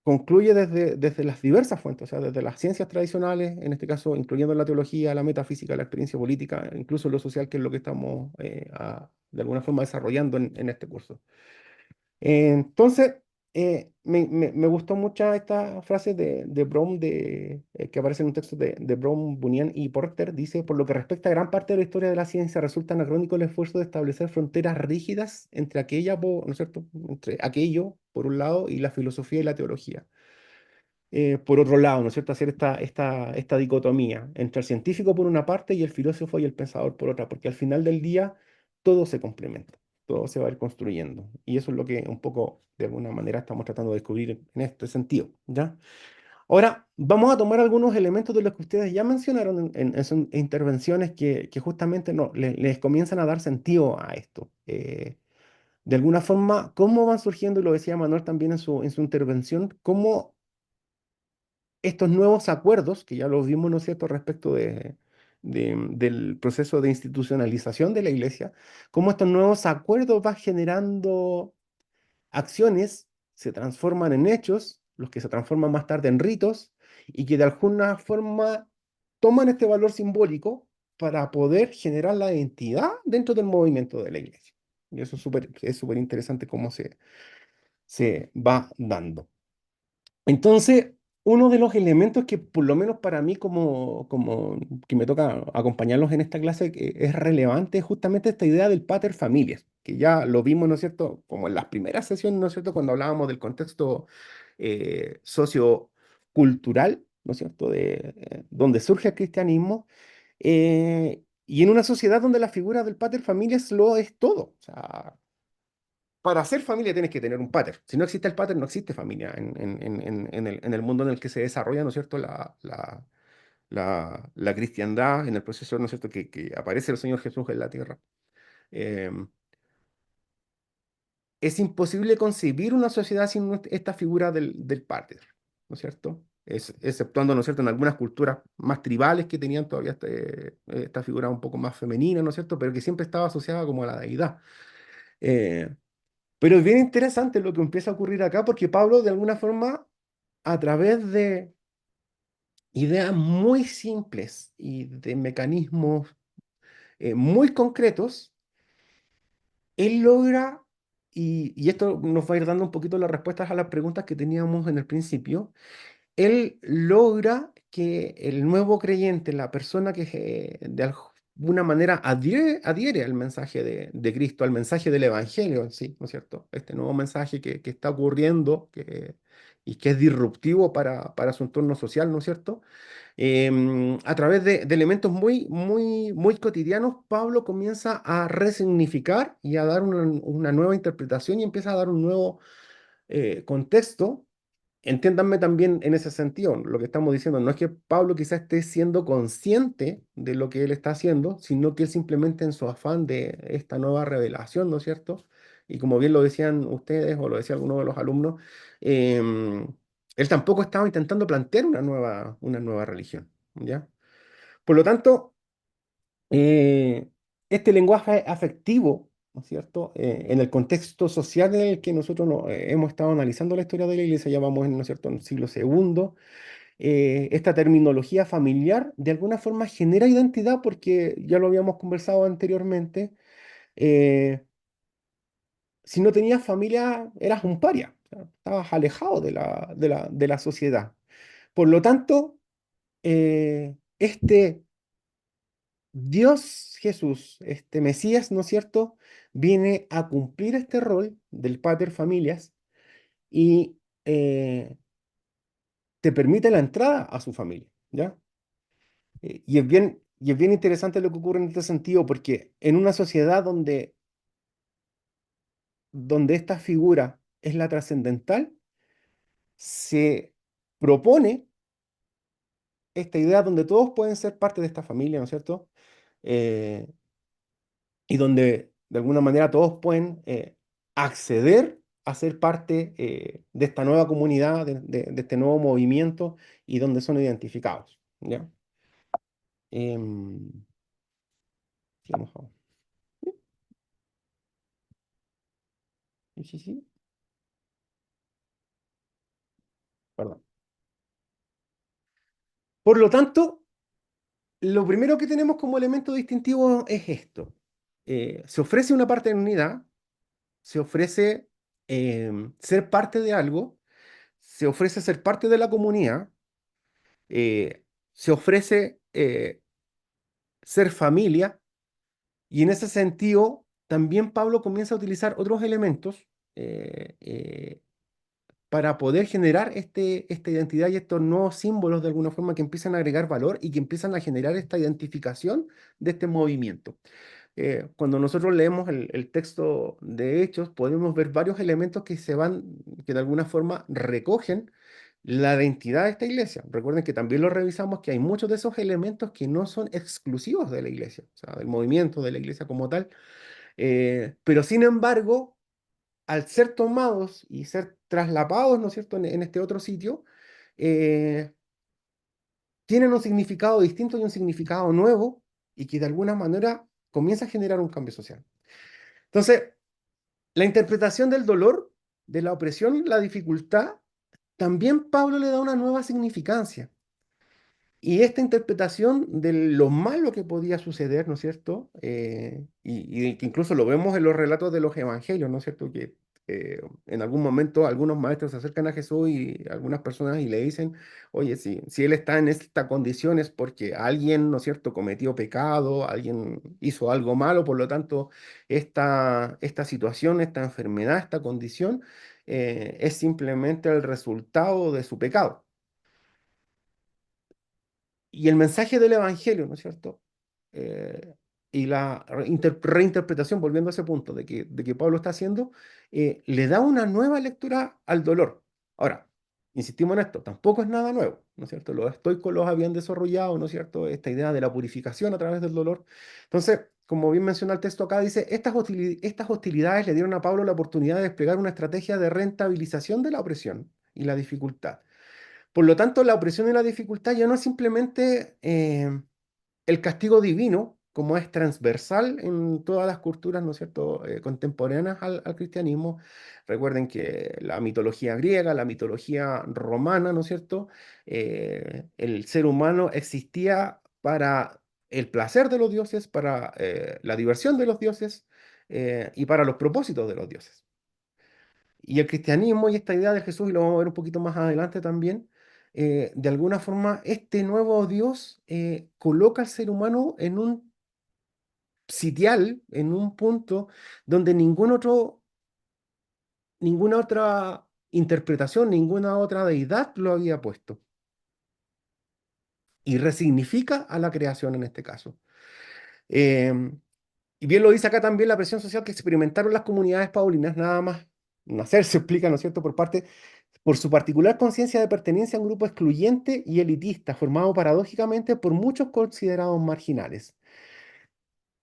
concluye desde las diversas fuentes, o sea, desde las ciencias tradicionales, en este caso incluyendo la teología, la metafísica, la experiencia política, incluso lo social, que es lo que estamos de alguna forma desarrollando en este curso. Entonces, me gustó mucho esta frase de Brom, que aparece en un texto de Brom, Bunyan y Porter. Dice: por lo que respecta a gran parte de la historia de la ciencia, resulta anacrónico el esfuerzo de establecer fronteras rígidas entre ¿no es cierto?, entre aquello, por un lado, y la filosofía y la teología. Por otro lado, ¿no es cierto?, hacer esta dicotomía entre el científico por una parte y el filósofo y el pensador por otra, porque al final del día todo se complementa, todo se va a ir construyendo. Y eso es lo que un poco, de alguna manera, estamos tratando de descubrir en este sentido, ¿ya? Ahora, vamos a tomar algunos elementos de los que ustedes ya mencionaron en sus intervenciones que justamente no, les comienzan a dar sentido a esto. De alguna forma, cómo van surgiendo, y lo decía Manuel también en su intervención, cómo estos nuevos acuerdos, que ya los vimos, ¿no es cierto?, respecto del proceso de institucionalización de la iglesia, cómo estos nuevos acuerdos van generando acciones, se transforman en hechos, los que se transforman más tarde en ritos, y que de alguna forma toman este valor simbólico para poder generar la identidad dentro del movimiento de la iglesia. Y eso es súper interesante cómo se va dando. Entonces, uno de los elementos que por lo menos para mí como que me toca acompañarlos en esta clase, que es relevante, es justamente esta idea del pater familias, que ya lo vimos, ¿no es cierto?, como en las primeras sesiones, ¿no es cierto?, cuando hablábamos del contexto sociocultural, ¿no es cierto?, donde surge el cristianismo, y en una sociedad donde la figura del pater familias lo es todo. O sea, para hacer familia tienes que tener un pater. Si no existe el pater, no existe familia en el mundo en el que se desarrolla, ¿no es cierto?, la cristiandad, en el proceso, ¿no es cierto?, que aparece el Señor Jesús en la tierra. Eh, es imposible concebir una sociedad sin esta figura del pater, ¿no es cierto? Exceptuando, ¿no es cierto?, en algunas culturas más tribales que tenían todavía esta figura un poco más femenina, ¿no es cierto?, pero que siempre estaba asociada como a la deidad. Eh, Pero es bien interesante lo que empieza a ocurrir acá, porque Pablo, de alguna forma, a través de ideas muy simples y de mecanismos muy concretos, él logra, y esto nos va a ir dando un poquito las respuestas a las preguntas que teníamos en el principio, él logra que el nuevo creyente, la persona que de alguna manera adhiere al mensaje de Cristo, al mensaje del Evangelio en sí, ¿no es cierto? Este nuevo mensaje que está ocurriendo y que es disruptivo para su entorno social, ¿no es cierto? A través de elementos muy, muy, muy cotidianos, Pablo comienza a resignificar y a dar una nueva interpretación y empieza a dar un nuevo contexto. Entiéndanme también en ese sentido, lo que estamos diciendo no es que Pablo quizás esté siendo consciente de lo que él está haciendo, sino que él simplemente en su afán de esta nueva revelación, ¿no es cierto? Y como bien lo decían ustedes o lo decía alguno de los alumnos, em, él tampoco estaba intentando plantear una nueva religión, ¿ya? Por lo tanto, eh, este lenguaje afectivo, ¿no es cierto?, en el contexto social en el que nosotros hemos estado analizando la historia de la iglesia, ya vamos, ¿no es cierto?, en el siglo segundo, esta terminología familiar de alguna forma genera identidad porque ya lo habíamos conversado anteriormente. eh, si no tenías familia, eras un paria, o sea, estabas alejado de la sociedad. Por lo tanto, este Dios Jesús, este Mesías, ¿no es cierto?, viene a cumplir este rol del pater familias y te permite la entrada a su familia, ¿ya? Y es bien interesante lo que ocurre en este sentido, porque en una sociedad donde esta figura es la trascendental, se propone esta idea donde todos pueden ser parte de esta familia, ¿no es cierto? Eh, y donde de alguna manera todos pueden acceder a ser parte de esta nueva comunidad, de este nuevo movimiento y donde son identificados. ¿Ya? Em, sigamos ahora. Sí, sí, sí. Perdón. Por lo tanto, lo primero que tenemos como elemento distintivo es esto. Se ofrece una parte de la unidad, se ofrece ser parte de algo, se ofrece ser parte de la comunidad, se ofrece ser familia, y en ese sentido también Pablo comienza a utilizar otros elementos eh, eh, para poder generar esta identidad y estos nuevos símbolos de alguna forma que empiezan a agregar valor y que empiezan a generar esta identificación de este movimiento. Cuando nosotros leemos el texto de Hechos, podemos ver varios elementos que de alguna forma recogen la identidad de esta iglesia. Recuerden que también lo revisamos, que hay muchos de esos elementos que no son exclusivos de la iglesia, o sea, del movimiento de la iglesia como tal, pero sin embargo, al ser tomados y ser traslapados, ¿no es cierto?, en este otro sitio, eh, tienen un significado distinto y un significado nuevo y que de alguna manera comienza a generar un cambio social. Entonces, la interpretación del dolor, de la opresión, la dificultad, también Pablo le da una nueva significancia. Y esta interpretación de lo malo que podía suceder, ¿no es cierto? Y que incluso lo vemos en los relatos de los evangelios, ¿no es cierto? Que en algún momento algunos maestros se acercan a Jesús y algunas personas y le dicen, oye, si él está en esta condición es porque alguien, ¿no es cierto?, cometió pecado, alguien hizo algo malo, por lo tanto, esta situación, esta enfermedad, esta condición es simplemente el resultado de su pecado. Y el mensaje del Evangelio, ¿no es cierto? Eh, y la reinterpretación, volviendo a ese punto de que Pablo está haciendo, le da una nueva lectura al dolor. Ahora, insistimos en esto, tampoco es nada nuevo, ¿no es cierto? Los estoicos los habían desarrollado, ¿no es cierto? Esta idea de la purificación a través del dolor. Entonces, como bien menciona el texto acá, dice, estas hostilidades le dieron a Pablo la oportunidad de desplegar una estrategia de rentabilización de la opresión y la dificultad. Por lo tanto, la opresión y la dificultad ya no es simplemente el castigo divino, como es transversal en todas las culturas, ¿no es cierto?, contemporáneas al cristianismo. Recuerden que la mitología griega, la mitología romana, ¿no es cierto?, el ser humano existía para el placer de los dioses, para la diversión de los dioses y para los propósitos de los dioses. Y el cristianismo y esta idea de Jesús, y lo vamos a ver un poquito más adelante también, de alguna forma, este nuevo Dios coloca al ser humano en un sitial, en un punto donde ninguna otra interpretación, ninguna otra deidad lo había puesto. Y resignifica a la creación en este caso. Em, y bien lo dice acá también la presión social que experimentaron las comunidades paulinas, nada más nacer se explica, ¿no es cierto?, por su particular conciencia de pertenencia a un grupo excluyente y elitista, formado paradójicamente por muchos considerados marginales.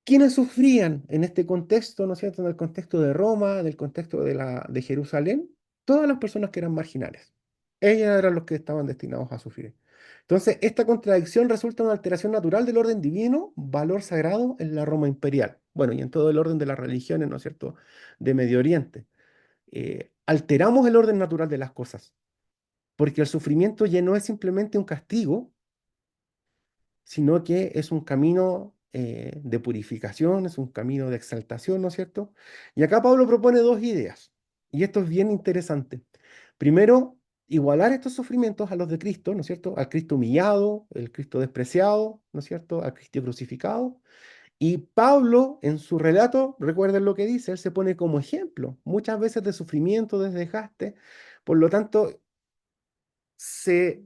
¿Quiénes sufrían en este contexto, ¿no es cierto?, en el contexto de Roma, en el contexto de Jerusalén? Todas las personas que eran marginales. Ellas eran los que estaban destinados a sufrir. Entonces, esta contradicción resulta una alteración natural del orden divino, valor sagrado en la Roma imperial. Bueno, y en todo el orden de las religiones, ¿no es cierto?, de Medio Oriente. Alteramos el orden natural de las cosas, porque el sufrimiento ya no es simplemente un castigo, sino que es un camino de purificación, es un camino de exaltación, ¿no es cierto? Y acá Pablo propone dos ideas, y esto es bien interesante. Primero, igualar estos sufrimientos a los de Cristo, ¿no es cierto? Al Cristo humillado, el Cristo despreciado, ¿no es cierto? Al Cristo crucificado. Y Pablo, en su relato, recuerden lo que dice, él se pone como ejemplo, muchas veces de sufrimiento, de desgaste, por lo tanto, se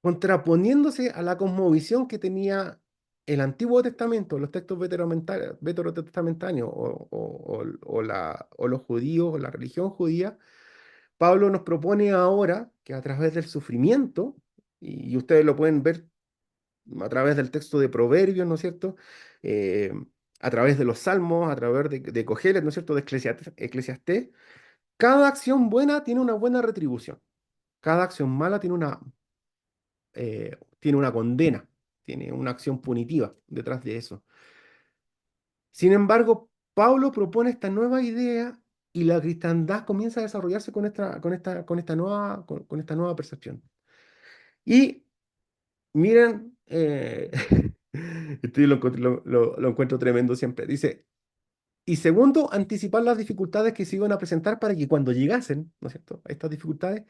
contraponiéndose a la cosmovisión que tenía el Antiguo Testamento, los textos veterotestamentarios o los judíos o la religión judía, Pablo nos propone ahora que a través del sufrimiento, y ustedes lo pueden ver a través del texto de Proverbios, ¿no es cierto? Eh, a través de los Salmos, a través de Cogelet, ¿no es cierto? De Eclesiastés. Cada acción buena tiene una buena retribución. Cada acción mala tiene una condena, tiene una acción punitiva detrás de eso. Sin embargo, Pablo propone esta nueva idea y la cristiandad comienza a desarrollarse con esta nueva percepción. Y miren, esto yo lo encuentro tremendo siempre. Dice, y segundo, anticipar las dificultades que se iban a presentar para que cuando llegasen, ¿no es cierto?, a estas dificultades,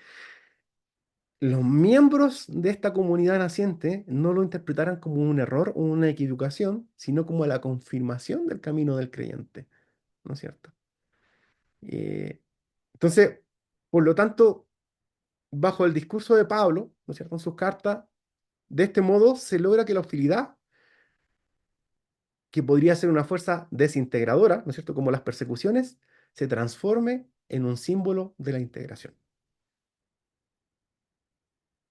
los miembros de esta comunidad naciente no lo interpretaran como un error o una equivocación, sino como la confirmación del camino del creyente, ¿no es cierto? Eh, entonces, por lo tanto, bajo el discurso de Pablo, ¿no es cierto?, en sus cartas, de este modo se logra que la hostilidad, que podría ser una fuerza desintegradora, ¿no es cierto?, como las persecuciones, se transforme en un símbolo de la integración.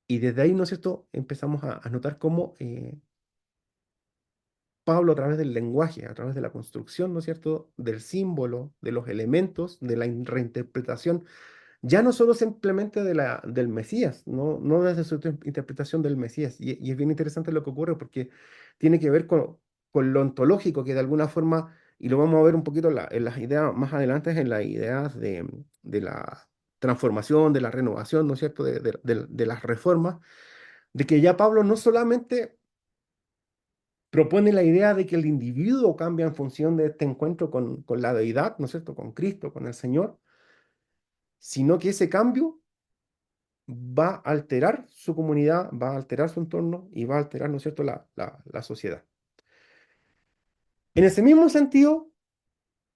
Y desde ahí, ¿no es cierto?, empezamos a notar cómo Pablo a través del lenguaje, a través de la construcción, ¿no es cierto?, del símbolo, de los elementos, de la reinterpretación, ya no solo simplemente del Mesías, no desde su interpretación del Mesías. Y es bien interesante lo que ocurre porque tiene que ver con lo ontológico, que de alguna forma, y lo vamos a ver un poquito en las ideas más adelante, en las ideas de la transformación, de la renovación, ¿no es cierto?, de las reformas, de que ya Pablo no solamente propone la idea de que el individuo cambia en función de este encuentro con la deidad, ¿no es cierto?, con Cristo, con el Señor, sino que ese cambio va a alterar su comunidad, va a alterar su entorno y va a alterar, ¿no es cierto?, la sociedad. En ese mismo sentido,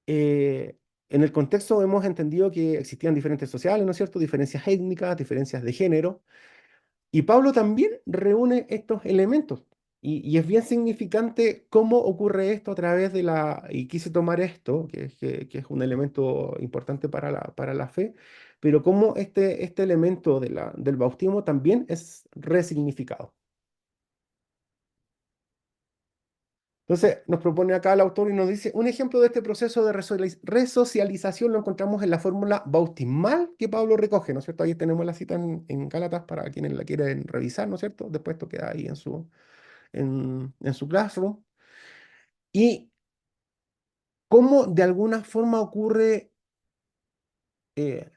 eh, en el contexto hemos entendido que existían diferentes sociales, ¿no es cierto?, diferencias étnicas, diferencias de género, y Pablo también reúne estos elementos. Y es bien significante cómo ocurre esto a través y quise tomar esto, que es un elemento importante para la fe, pero cómo este elemento del bautismo también es resignificado. Entonces, nos propone acá el autor y nos dice, un ejemplo de este proceso de resocialización lo encontramos en la fórmula bautismal que Pablo recoge, ¿no es cierto? Ahí tenemos la cita en Gálatas para quienes la quieren revisar, ¿no es cierto? Después esto queda ahí en su classroom. Y cómo de alguna forma ocurre, eh,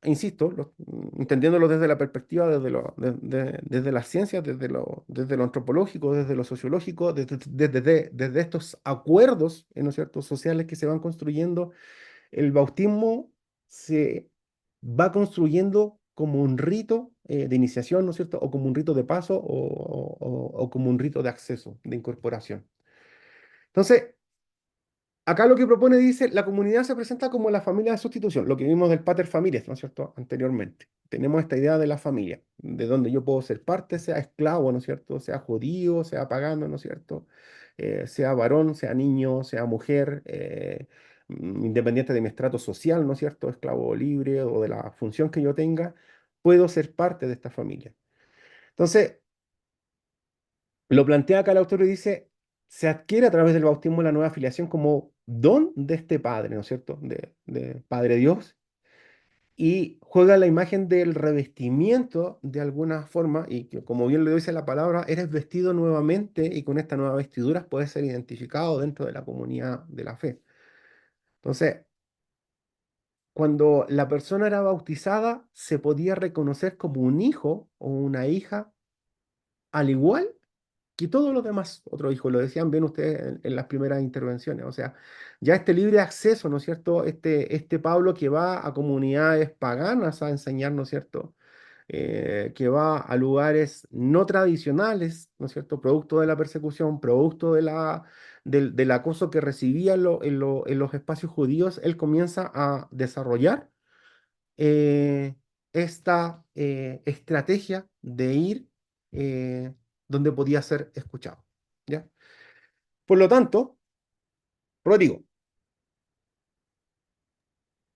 insisto, entendiéndolo desde la perspectiva, desde las ciencias, desde lo antropológico, desde lo sociológico, desde estos acuerdos, ¿no es cierto?, sociales que se van construyendo, el bautismo se va construyendo como un rito de iniciación, ¿no es cierto?, o como un rito de paso o como un rito de acceso, de incorporación. Entonces, acá lo que propone dice, la comunidad se presenta como la familia de sustitución, lo que vimos del pater familias, ¿no es cierto?, anteriormente. Tenemos esta idea de la familia, de donde yo puedo ser parte, sea esclavo, ¿no es cierto?, sea judío, sea pagano, ¿no es cierto?, sea varón, sea niño, sea mujer, independiente de mi estrato social, ¿no es cierto?, esclavo o libre o de la función que yo tenga, puedo ser parte de esta familia. Entonces, lo plantea acá el autor y dice, se adquiere a través del bautismo la nueva filiación como don de este Padre, ¿no es cierto? De Padre Dios, y juega la imagen del revestimiento de alguna forma, y que, como bien lo dice la palabra, eres vestido nuevamente y con esta nueva vestidura puedes ser identificado dentro de la comunidad de la fe. Entonces, cuando la persona era bautizada, se podía reconocer como un hijo o una hija, al igual que todos los demás otros hijos, lo decían bien ustedes en las primeras intervenciones, o sea, ya este libre acceso, ¿no es cierto? Este Pablo que va a comunidades paganas a enseñar, ¿no es cierto? Que va a lugares no tradicionales, ¿no es cierto? Producto de la persecución, producto del acoso que recibía en los espacios judíos, él comienza a desarrollar eh, esta estrategia de ir donde podía ser escuchado. ¿Ya? Por lo tanto, Rodrigo,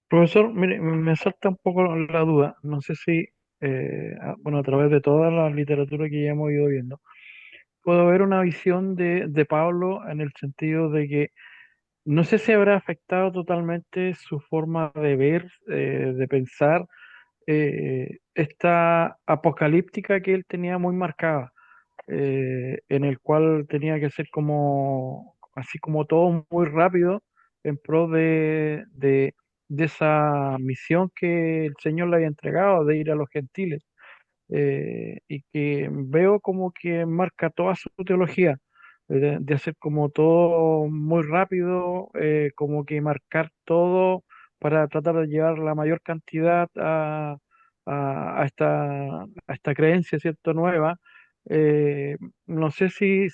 Profesor, mire, me salta un poco la duda. No sé si, bueno, a través de toda la literatura que ya hemos ido viendo, puedo ver una visión de Pablo en el sentido de que no sé si habrá afectado totalmente su forma de ver, de pensar, esta apocalíptica que él tenía muy marcada, en el cual tenía que ser como, así como todo muy rápido en pro de esa misión que el Señor le había entregado de ir a los gentiles, y que veo como que marca toda su teología, de hacer como todo muy rápido, como que marcar todo para tratar de llevar la mayor cantidad a esta creencia, ¿cierto? Nueva. Eh, no sé si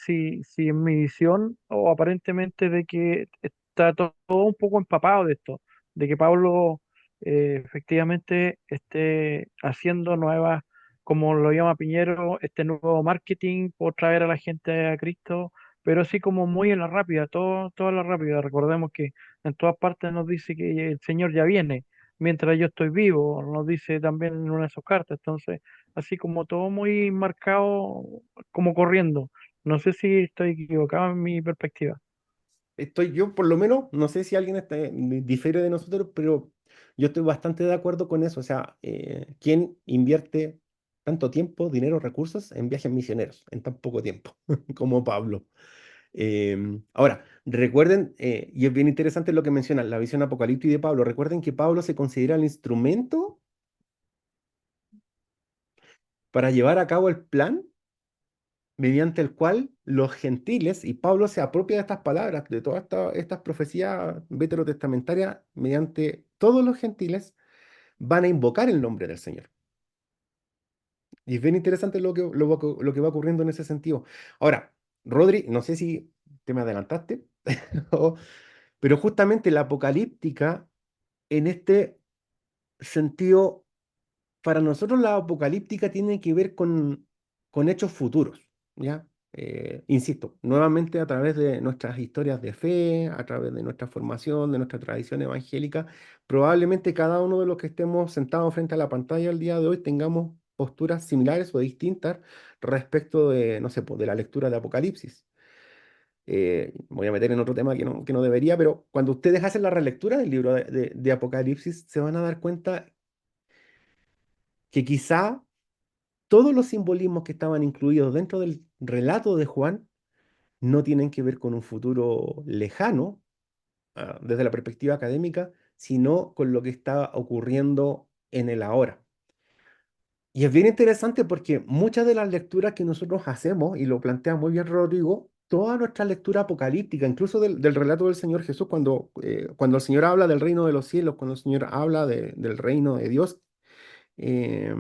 en mi visión o aparentemente de que está todo un poco empapado de esto, de que Pablo efectivamente esté haciendo nuevas, como lo llama Piñero, este nuevo marketing por traer a la gente a Cristo, pero así como muy en la rápida, todo a la rápida. Recordemos que en todas partes nos dice que el Señor ya viene, mientras yo estoy vivo, nos dice también en una de sus cartas. Entonces, así como todo muy marcado, como corriendo. No sé si estoy equivocado en mi perspectiva. Estoy yo, por lo menos, no sé si alguien difiere de nosotros, pero yo estoy bastante de acuerdo con eso. O sea, ¿quién invierte tanto tiempo, dinero, recursos en viajes misioneros en tan poco tiempo como Pablo? Ahora, recuerden, y es bien interesante lo que mencionan, la visión apocalíptica de Pablo. Recuerden que Pablo se considera el instrumento para llevar a cabo el plan mediante el cual los gentiles, y Pablo se apropia de estas palabras, de todas estas profecías veterotestamentarias, mediante todos los gentiles van a invocar el nombre del Señor. Y es bien interesante lo que va ocurriendo en ese sentido. Ahora, Rodri, no sé si te me adelantaste, o- pero justamente la apocalíptica, en este sentido, para nosotros la apocalíptica tiene que ver con hechos futuros, ¿ya? Insisto, nuevamente a través de nuestras historias de fe, a través de nuestra formación, de nuestra tradición evangélica, probablemente cada uno de los que estemos sentados frente a la pantalla el día de hoy tengamos posturas similares o distintas respecto de, no sé, pues, de la lectura de Apocalipsis. Voy a meter en otro tema que no debería, pero cuando ustedes hacen la relectura del libro de Apocalipsis, se van a dar cuenta que quizá todos los simbolismos que estaban incluidos dentro del relato de Juan no tienen que ver con un futuro lejano, desde la perspectiva académica, sino con lo que está ocurriendo en el ahora. Y es bien interesante porque muchas de las lecturas que nosotros hacemos, y lo plantea muy bien Rodrigo, toda nuestra lectura apocalíptica, incluso del relato del Señor Jesús, cuando el Señor habla del reino de los cielos, cuando el Señor habla del reino de Dios, eh,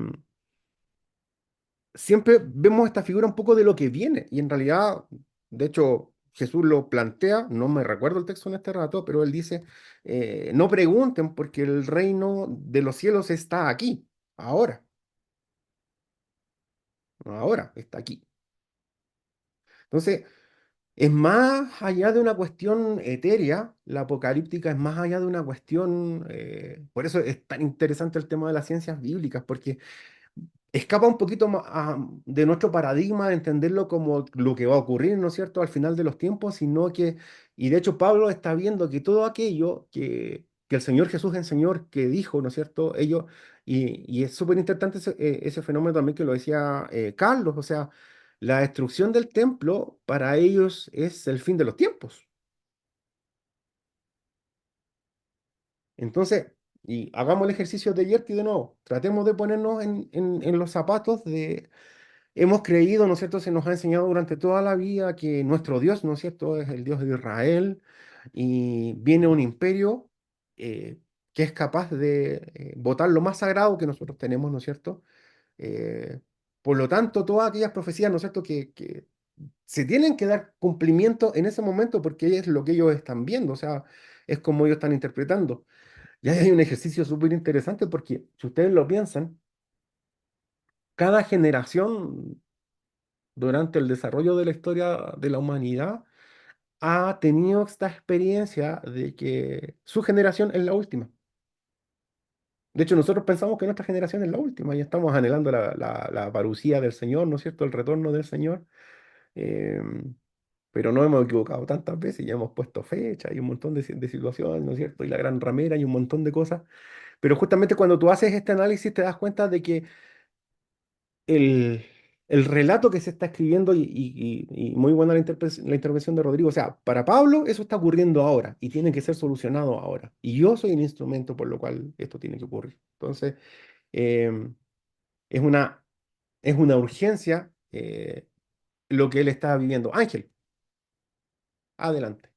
siempre vemos esta figura un poco de lo que viene. Y en realidad, de hecho, Jesús lo plantea, no me recuerdo el texto en este rato, pero él dice, no pregunten porque el reino de los cielos está aquí, ahora, ahora está aquí. Entonces, es más allá de una cuestión etérea, la apocalíptica es más allá de una cuestión, por eso es tan interesante el tema de las ciencias bíblicas, porque escapa un poquito de nuestro paradigma de entenderlo como lo que va a ocurrir, ¿no es cierto?, al final de los tiempos, sino que, y de hecho Pablo está viendo que todo aquello que el Señor Jesús enseñó, que dijo, ¿no es cierto?, y es súper interesante ese fenómeno también que lo decía Carlos, o sea, la destrucción del templo para ellos es el fin de los tiempos. Entonces, y hagamos el ejercicio de Yerti de nuevo, tratemos de ponernos en los zapatos de. Hemos creído, ¿no es cierto? Se nos ha enseñado durante toda la vida que nuestro Dios, ¿no es cierto?, es el Dios de Israel y viene un imperio que es capaz de botar lo más sagrado que nosotros tenemos, ¿no es cierto? Eh, por lo tanto, todas aquellas profecías, ¿no es cierto?, que se tienen que dar cumplimiento en ese momento porque es lo que ellos están viendo, o sea, es como ellos están interpretando. Y ahí hay un ejercicio súper interesante porque si ustedes lo piensan, cada generación durante el desarrollo de la historia de la humanidad, ha tenido esta experiencia de que su generación es la última. De hecho, nosotros pensamos que nuestra generación es la última y estamos anhelando la parucía del Señor, ¿no es cierto?, el retorno del Señor. Eh, pero no hemos equivocado tantas veces, ya hemos puesto fechas y un montón de situaciones, ¿no es cierto? Y la gran ramera y un montón de cosas. Pero justamente cuando tú haces este análisis te das cuenta de que el, el relato que se está escribiendo, y muy buena la intervención de Rodrigo, o sea, para Pablo eso está ocurriendo ahora y tiene que ser solucionado ahora. Y yo soy el instrumento por lo cual esto tiene que ocurrir. Entonces, em, es una, es una urgencia lo que él está viviendo. Ángel, adelante.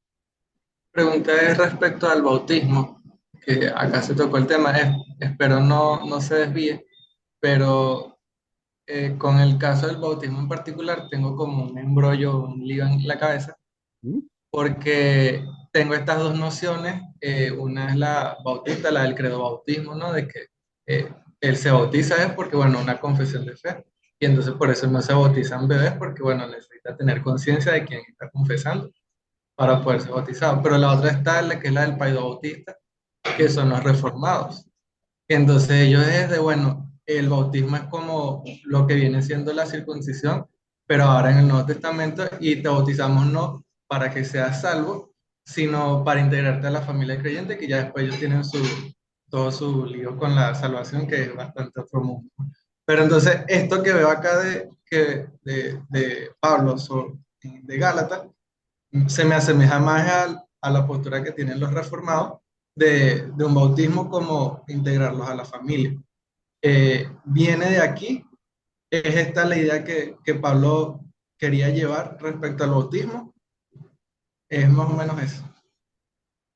Pregunta es respecto al bautismo, que acá se tocó el tema, espero no se desvíe, pero con el caso del bautismo en particular tengo como un embrollo, un lío en la cabeza, ¿Mm? porque tengo estas dos nociones, una es la bautista, la del credo bautismo, ¿no? De que él se bautiza es porque, bueno, una confesión de fe, y entonces por eso no se bautizan bebés, porque, bueno, necesita tener conciencia de quién está confesando para poder ser bautizado. Pero la otra está, la que es la del paido bautista, que son los reformados. Entonces ellos desde, bueno, el bautismo es como lo que viene siendo la circuncisión, pero ahora en el Nuevo Testamento y te bautizamos no para que seas salvo, sino para integrarte a la familia creyente, que ya después ellos tienen todo su lío con la salvación, que es bastante otro mundo. Pero entonces esto que veo acá de Pablo, de Gálatas, se me asemeja más a la postura que tienen los reformados de un bautismo como integrarlos a la familia. Viene de aquí, es esta la idea que Pablo quería llevar respecto al bautismo, es más o menos eso.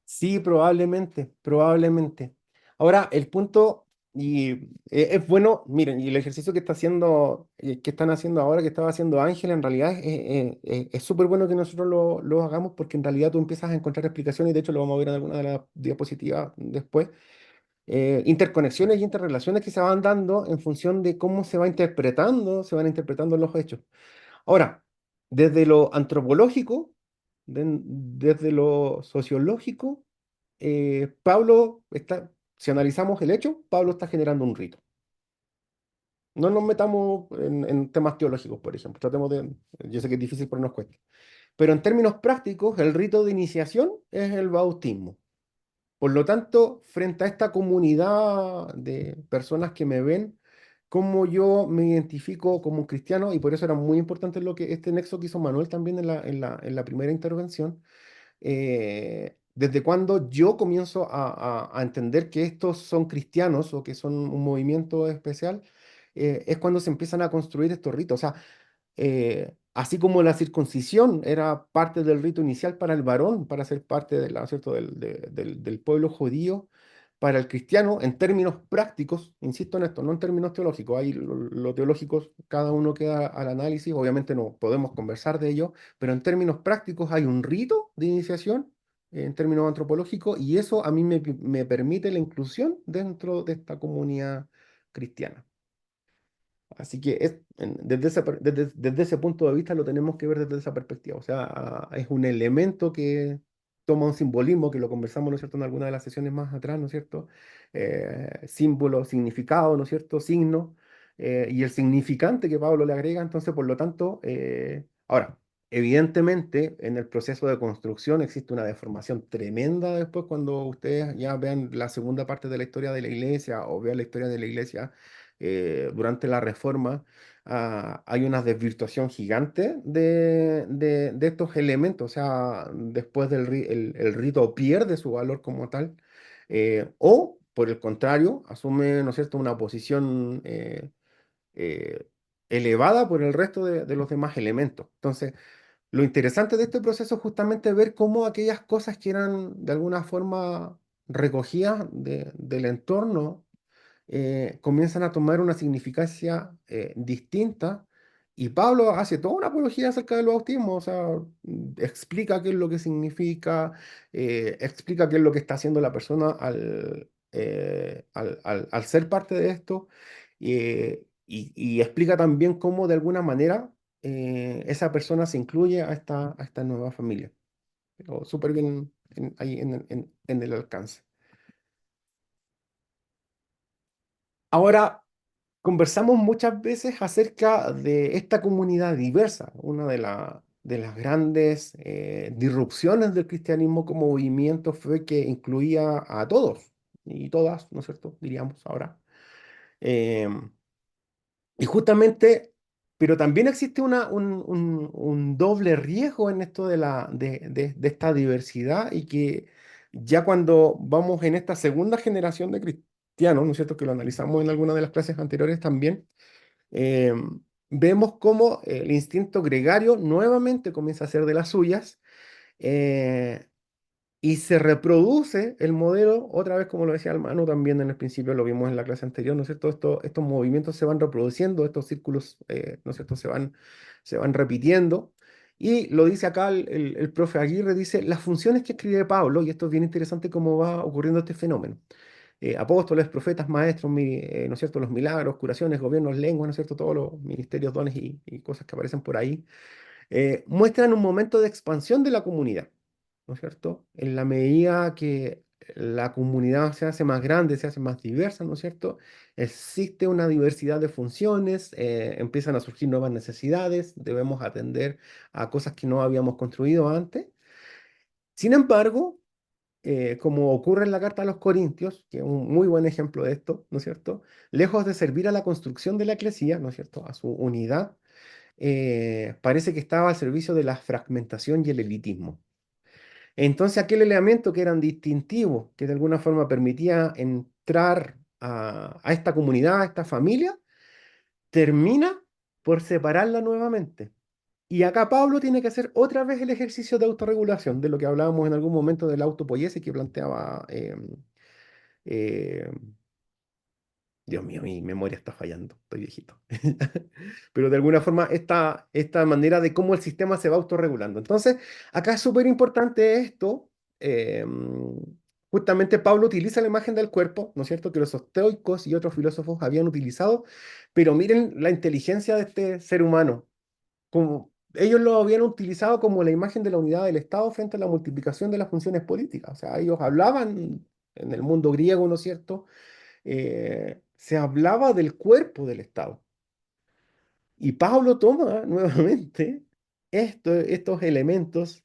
Sí, probablemente, probablemente. Ahora, el punto, y es bueno, miren, y el ejercicio que está haciendo, que están haciendo ahora, que estaba haciendo Ángel, en realidad es súper bueno que nosotros lo hagamos porque en realidad tú empiezas a encontrar explicaciones, y de hecho lo vamos a ver en alguna de las diapositivas después, interconexiones y interrelaciones que se van dando en función de cómo se van interpretando los hechos. Ahora, desde lo antropológico, desde lo sociológico, Pablo está, si analizamos el hecho, Pablo está generando un rito. No nos metamos en temas teológicos, por ejemplo. Tratemos de, yo sé que es difícil, pero nos cuesta. Pero en términos prácticos, el rito de iniciación es el bautismo. Por lo tanto, frente a esta comunidad de personas que me ven, cómo yo me identifico como un cristiano, y por eso era muy importante lo que este nexo que hizo Manuel también en la primera intervención, desde cuando yo comienzo a entender que estos son cristianos o que son un movimiento especial, es cuando se empiezan a construir estos ritos. O sea, así como la circuncisión era parte del rito inicial para el varón, para ser parte de ¿cierto? del pueblo judío, para el cristiano, en términos prácticos, insisto en esto, no en términos teológicos, ahí lo teológico cada uno queda al análisis, obviamente no podemos conversar de ello, pero en términos prácticos hay un rito de iniciación, en términos antropológicos, y eso a mí me permite la inclusión dentro de esta comunidad cristiana. Así que desde ese punto de vista lo tenemos que ver desde esa perspectiva. O sea, es un elemento que toma un simbolismo, que lo conversamos, ¿no es cierto?, en alguna de las sesiones más atrás, ¿no es cierto? Símbolo, significado, ¿no es cierto? Signo, y el significante que Pablo le agrega, entonces, por lo tanto, ahora, evidentemente, en el proceso de construcción existe una deformación tremenda después cuando ustedes ya vean la segunda parte de la historia de la iglesia o vean la historia de la iglesia durante la Reforma, hay una desvirtuación gigante de estos elementos. O sea, después el rito pierde su valor como tal, o por el contrario, asume, ¿no es cierto?, una posición eh, elevada por el resto de los demás elementos. Entonces, lo interesante de este proceso es justamente ver cómo aquellas cosas que eran de alguna forma recogidas del entorno comienzan a tomar una significancia distinta. Y Pablo hace toda una apología acerca del bautismo, o sea, explica qué es lo que significa, explica qué es lo que está haciendo la persona al ser parte de esto, y explica también cómo de alguna manera esa persona se incluye a esta nueva familia. Pero súper bien ahí en el alcance. Ahora, conversamos muchas veces acerca de esta comunidad diversa, una de las grandes disrupciones del cristianismo como movimiento fue que incluía a todos y todas, ¿no es cierto? Diríamos ahora. Em, y justamente, pero también existe un doble riesgo en esto de esta diversidad y que ya cuando vamos en esta segunda generación de cristianos, ¿no es cierto? Que lo analizamos en alguna de las clases anteriores también, eh, vemos cómo el instinto gregario nuevamente comienza a hacer de las suyas. eh, y se reproduce el modelo, otra vez como lo decía Almano también en el principio, lo vimos en la clase anterior, ¿no es cierto? Estos movimientos se van reproduciendo, estos círculos, ¿no es cierto? Se van repitiendo. Y lo dice acá el profe Aguirre, dice, las funciones que escribe Pablo, y esto es bien interesante cómo va ocurriendo este fenómeno. Apóstoles, profetas, maestros, ¿no es cierto? Los milagros, curaciones, gobiernos, lenguas, ¿no es cierto? Todos los ministerios, dones y cosas que aparecen por ahí, muestran un momento de expansión de la comunidad, ¿no es cierto? En la medida que la comunidad se hace más grande, se hace más diversa, ¿no es cierto? Existe una diversidad de funciones, empiezan a surgir nuevas necesidades, debemos atender a cosas que no habíamos construido antes. Sin embargo, como ocurre en la carta a los Corintios, que es un muy buen ejemplo de esto, ¿no es cierto? Lejos de servir a la construcción de la eclesía, ¿no es cierto? A su unidad, parece que estaba al servicio de la fragmentación y el elitismo. Entonces, aquel elemento que eran distintivos, que de alguna forma permitía entrar a esta comunidad, a esta familia, termina por separarla nuevamente. Y acá Pablo tiene que hacer otra vez el ejercicio de autorregulación, de lo que hablábamos en algún momento de la autopoiesis que planteaba eh, Dios mío, mi memoria está fallando, estoy viejito. Pero de alguna forma esta manera de cómo el sistema se va autorregulando. Entonces, acá es súper importante esto. Justamente Pablo utiliza la imagen del cuerpo, ¿no es cierto? Que los estoicos y otros filósofos habían utilizado, pero miren la inteligencia de este ser humano. Como, ellos lo habían utilizado como la imagen de la unidad del Estado frente a la multiplicación de las funciones políticas. O sea, ellos hablaban en el mundo griego, ¿no es cierto? Se hablaba del cuerpo del Estado. Y Pablo toma nuevamente estos elementos.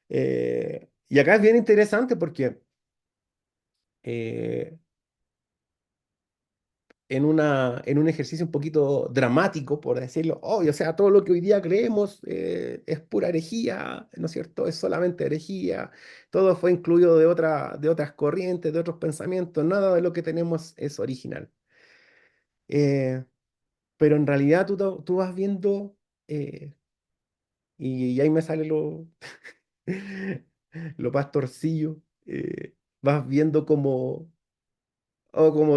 Y acá es bien interesante porque eh, en un ejercicio un poquito dramático, por decirlo, o sea, todo lo que hoy día creemos es pura herejía, ¿no es cierto? Es solamente herejía. Todo fue incluido de otras corrientes, de otros pensamientos. Nada de lo que tenemos es original. Eh, pero en realidad tú vas viendo, eh, y ahí me sale lo pastorcillo, vas viendo cómo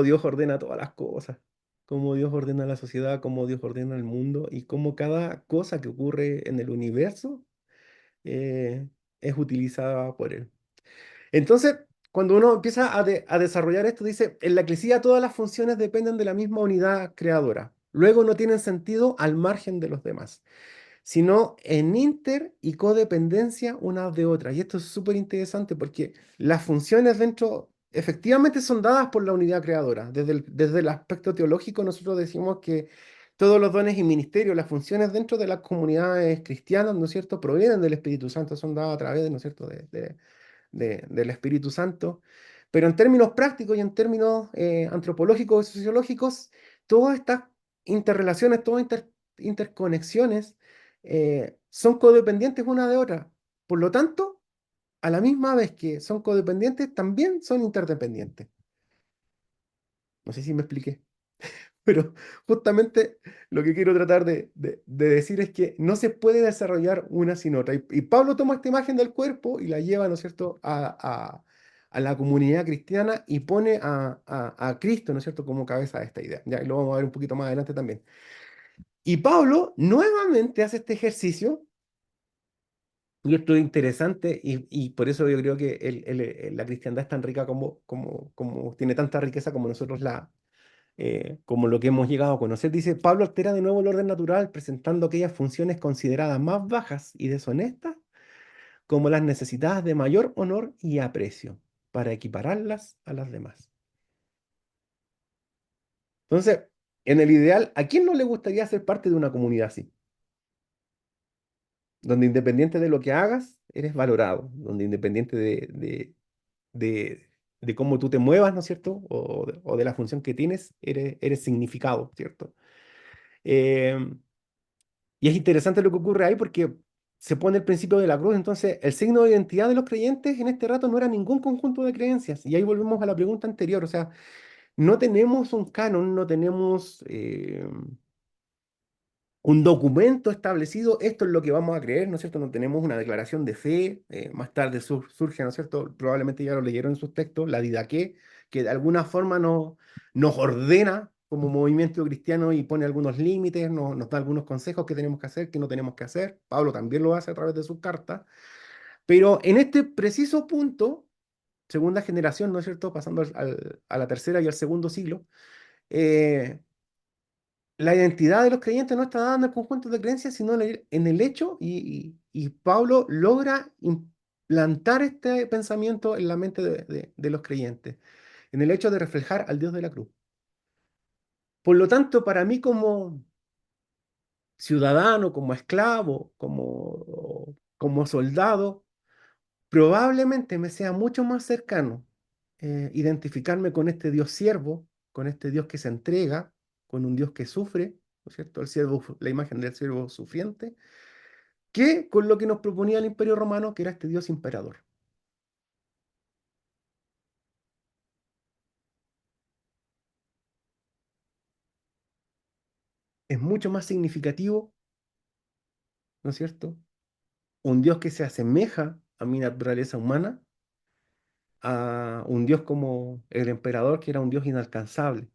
Dios ordena todas las cosas, cómo Dios ordena la sociedad, cómo Dios ordena el mundo y cómo cada cosa que ocurre en el universo eh, es utilizada por Él. Entonces, cuando uno empieza a desarrollar esto, dice, en la eclesía todas las funciones dependen de la misma unidad creadora. Luego no tienen sentido al margen de los demás, sino en inter y codependencia unas de otras. Y esto es súper interesante porque las funciones dentro efectivamente son dadas por la unidad creadora. Desde el aspecto teológico nosotros decimos que todos los dones y ministerios, las funciones dentro de las comunidades cristianas, ¿no es cierto?, provienen del Espíritu Santo, son dadas a través, ¿no es cierto?, del Espíritu Santo. Pero en términos prácticos y en términos antropológicos y sociológicos, todas estas interrelaciones, todas interconexiones son codependientes una de otra. Por lo tanto, a la misma vez que son codependientes, también son interdependientes. No sé si me expliqué, pero justamente lo que quiero tratar de decir es que no se puede desarrollar una sin otra. Y Pablo toma esta imagen del cuerpo y la lleva, ¿no es cierto?, a la comunidad cristiana y pone a Cristo, ¿no es cierto?, como cabeza de esta idea. Ya, y lo vamos a ver un poquito más adelante también. Y Pablo nuevamente hace este ejercicio. Y esto es interesante y por eso yo creo que la cristiandad es tan rica como tiene tanta riqueza como nosotros como lo que hemos llegado a conocer. Dice, Pablo altera de nuevo el orden natural presentando aquellas funciones consideradas más bajas y deshonestas como las necesitadas de mayor honor y aprecio para equipararlas a las demás. Entonces, En el ideal, ¿a quién no le gustaría ser parte de una comunidad así? Donde independiente de lo que hagas, eres valorado, donde independiente de cómo tú te muevas, ¿no es cierto? O de la función que tienes, eres significado, ¿cierto? Em, y es interesante lo que ocurre ahí porque se pone el principio de la cruz. Entonces, el signo de identidad de los creyentes en este rato no era ningún conjunto de creencias. Y ahí volvemos a la pregunta anterior. O sea, no tenemos un canon, no tenemos un documento establecido, esto es lo que vamos a creer, ¿no es cierto? No tenemos una declaración de fe, más tarde surge, ¿no es cierto? Probablemente ya lo leyeron en sus textos, la Didaqué, que de alguna forma nos ordena como movimiento cristiano y pone algunos límites, nos da algunos consejos que tenemos que hacer, que no tenemos que hacer. Pablo también lo hace a través de sus cartas, pero en este preciso punto, segunda generación, ¿no es cierto? Pasando a la tercera y al segundo siglo, eh, la identidad de los creyentes no está dada en el conjunto de creencias, sino en el hecho, y Pablo logra implantar este pensamiento en la mente de los creyentes, en el hecho de reflejar al Dios de la cruz. Por lo tanto, para mí como ciudadano, como esclavo, como soldado, probablemente me sea mucho más cercano identificarme con este Dios siervo, con este Dios que se entrega, con un Dios que sufre, ¿no es cierto? El siervo, la imagen del siervo sufriente, que con lo que nos proponía el Imperio Romano, que era este Dios imperador. Es mucho más significativo, ¿no es cierto? Un Dios que se asemeja a mi naturaleza humana, a un Dios como el emperador, que era un Dios inalcanzable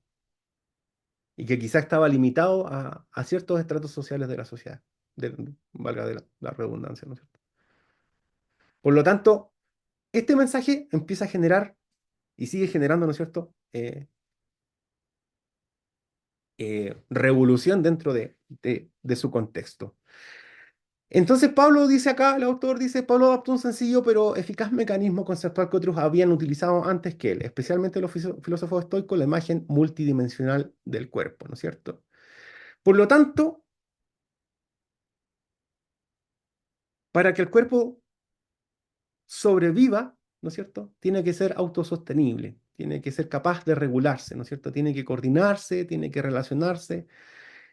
y que quizá estaba limitado a ciertos estratos sociales de la sociedad, valga de la redundancia, ¿no es cierto? Por lo tanto, este mensaje empieza a generar y sigue generando, ¿no es cierto? Revolución dentro de su contexto. Entonces Pablo dice acá, el autor dice, Pablo adoptó un sencillo pero eficaz mecanismo conceptual que otros habían utilizado antes que él, especialmente los filósofos estoicos, la imagen multidimensional del cuerpo, ¿no es cierto? Por lo tanto, para que el cuerpo sobreviva, ¿no es cierto? Tiene que ser autosostenible, tiene que ser capaz de regularse, ¿no es cierto? Tiene que coordinarse, tiene que relacionarse.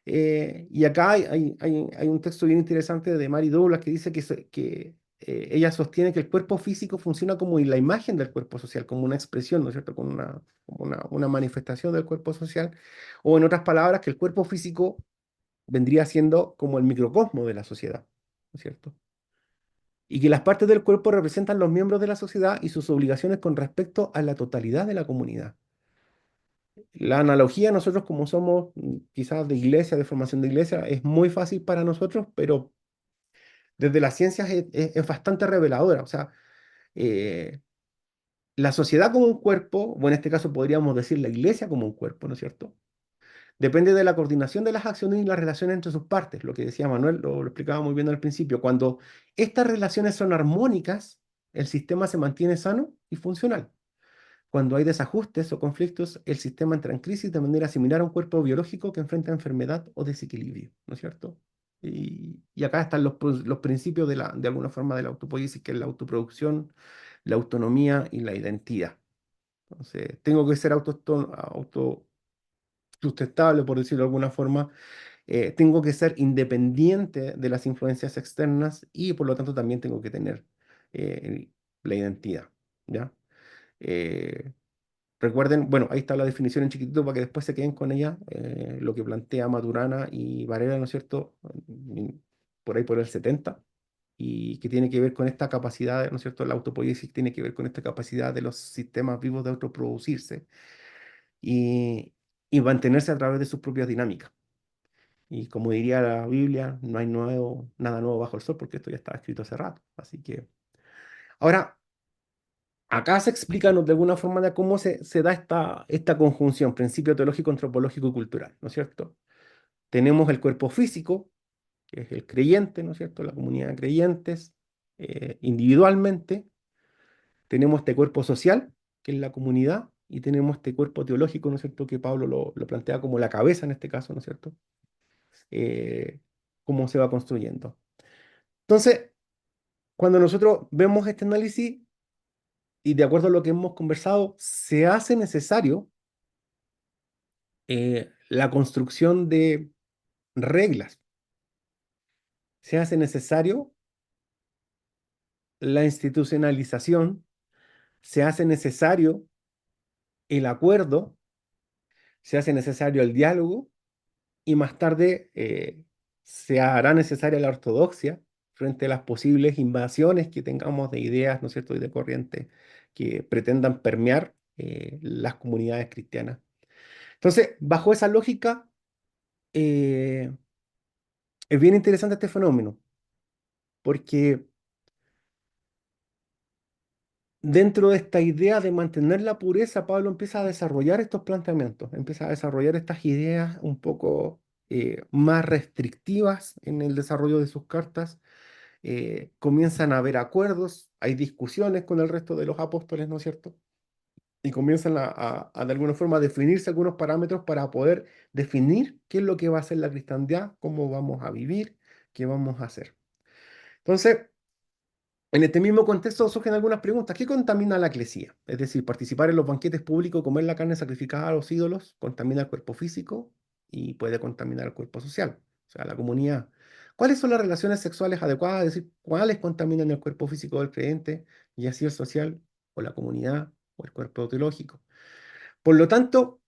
Y acá hay un texto bien interesante de Mary Douglas que dice que ella sostiene que el cuerpo físico funciona como la imagen del cuerpo social, como una expresión, ¿no es cierto? Como una manifestación del cuerpo social. O en otras palabras, que el cuerpo físico vendría siendo como el microcosmo de la sociedad, ¿no es cierto? Y que las partes del cuerpo representan los miembros de la sociedad y sus obligaciones con respecto a la totalidad de la comunidad. La analogía, nosotros como somos quizás de iglesia, de formación de iglesia, es muy fácil para nosotros, pero desde las ciencias es bastante reveladora. O sea, eh, la sociedad como un cuerpo, o en este caso podríamos decir la iglesia como un cuerpo, ¿no es cierto? Depende de la coordinación de las acciones y las relaciones entre sus partes, lo que decía Manuel, lo explicaba muy bien al principio. Cuando estas relaciones son armónicas, el sistema se mantiene sano y funcional. Cuando hay desajustes o conflictos, el sistema entra en crisis de manera similar a un cuerpo biológico que enfrenta enfermedad o desequilibrio, ¿no es cierto? Y acá están los principios de alguna forma de la autopoiesis, que es la autoproducción, la autonomía y la identidad. Entonces, tengo que ser autosustentable, por decirlo de alguna forma. Tengo que ser independiente de las influencias externas y por lo tanto también tengo que tener la identidad, ¿ya? Eh, Recuerden, bueno, ahí está la definición en chiquitito para que después se queden con ella, lo que plantea Maturana y Varela, ¿no es cierto? Por ahí por el 70, y que tiene que ver con esta capacidad, ¿no es cierto? La autopoiesis tiene que ver con esta capacidad de los sistemas vivos de autoproducirse y, y mantenerse a través de sus propias dinámicas. Y como diría la Biblia, no hay nada nuevo bajo el sol porque esto ya estaba escrito hace rato. Así que, ahora, acá se explica, ¿no?, de alguna forma de cómo se da esta conjunción, principio teológico, antropológico y cultural, ¿no es cierto? Tenemos el cuerpo físico, que es el creyente, ¿no es cierto? La comunidad de creyentes, individualmente. Tenemos este cuerpo social, que es la comunidad, y tenemos este cuerpo teológico, ¿no es cierto?, que Pablo lo plantea como la cabeza en este caso, ¿no es cierto? Eh, cómo se va construyendo. Entonces, cuando nosotros vemos este análisis y de acuerdo a lo que hemos conversado, se hace necesario la construcción de reglas, se hace necesario la institucionalización, se hace necesario el acuerdo, se hace necesario el diálogo y más tarde se hará necesaria la ortodoxia frente a las posibles invasiones que tengamos de ideas, ¿no es cierto?, y de corrientes que pretendan permear las comunidades cristianas. Entonces, bajo esa lógica, eh, es bien interesante este fenómeno, porque dentro de esta idea de mantener la pureza, Pablo empieza a desarrollar estos planteamientos, empieza a desarrollar estas ideas un poco más restrictivas en el desarrollo de sus cartas. Comienzan a haber acuerdos, hay discusiones con el resto de los apóstoles, ¿no es cierto? Y comienzan de alguna forma definirse algunos parámetros para poder definir qué es lo que va a ser la cristiandad, cómo vamos a vivir, qué vamos a hacer. Entonces, en este mismo contexto surgen algunas preguntas. ¿Qué contamina la eclesía? Es decir, participar en los banquetes públicos, comer la carne sacrificada a los ídolos, contamina el cuerpo físico y puede contaminar el cuerpo social, o sea, la comunidad. ¿Cuáles son las relaciones sexuales adecuadas? Es decir, ¿cuáles contaminan el cuerpo físico del creyente y así el social o la comunidad o el cuerpo teológico? Por lo tanto,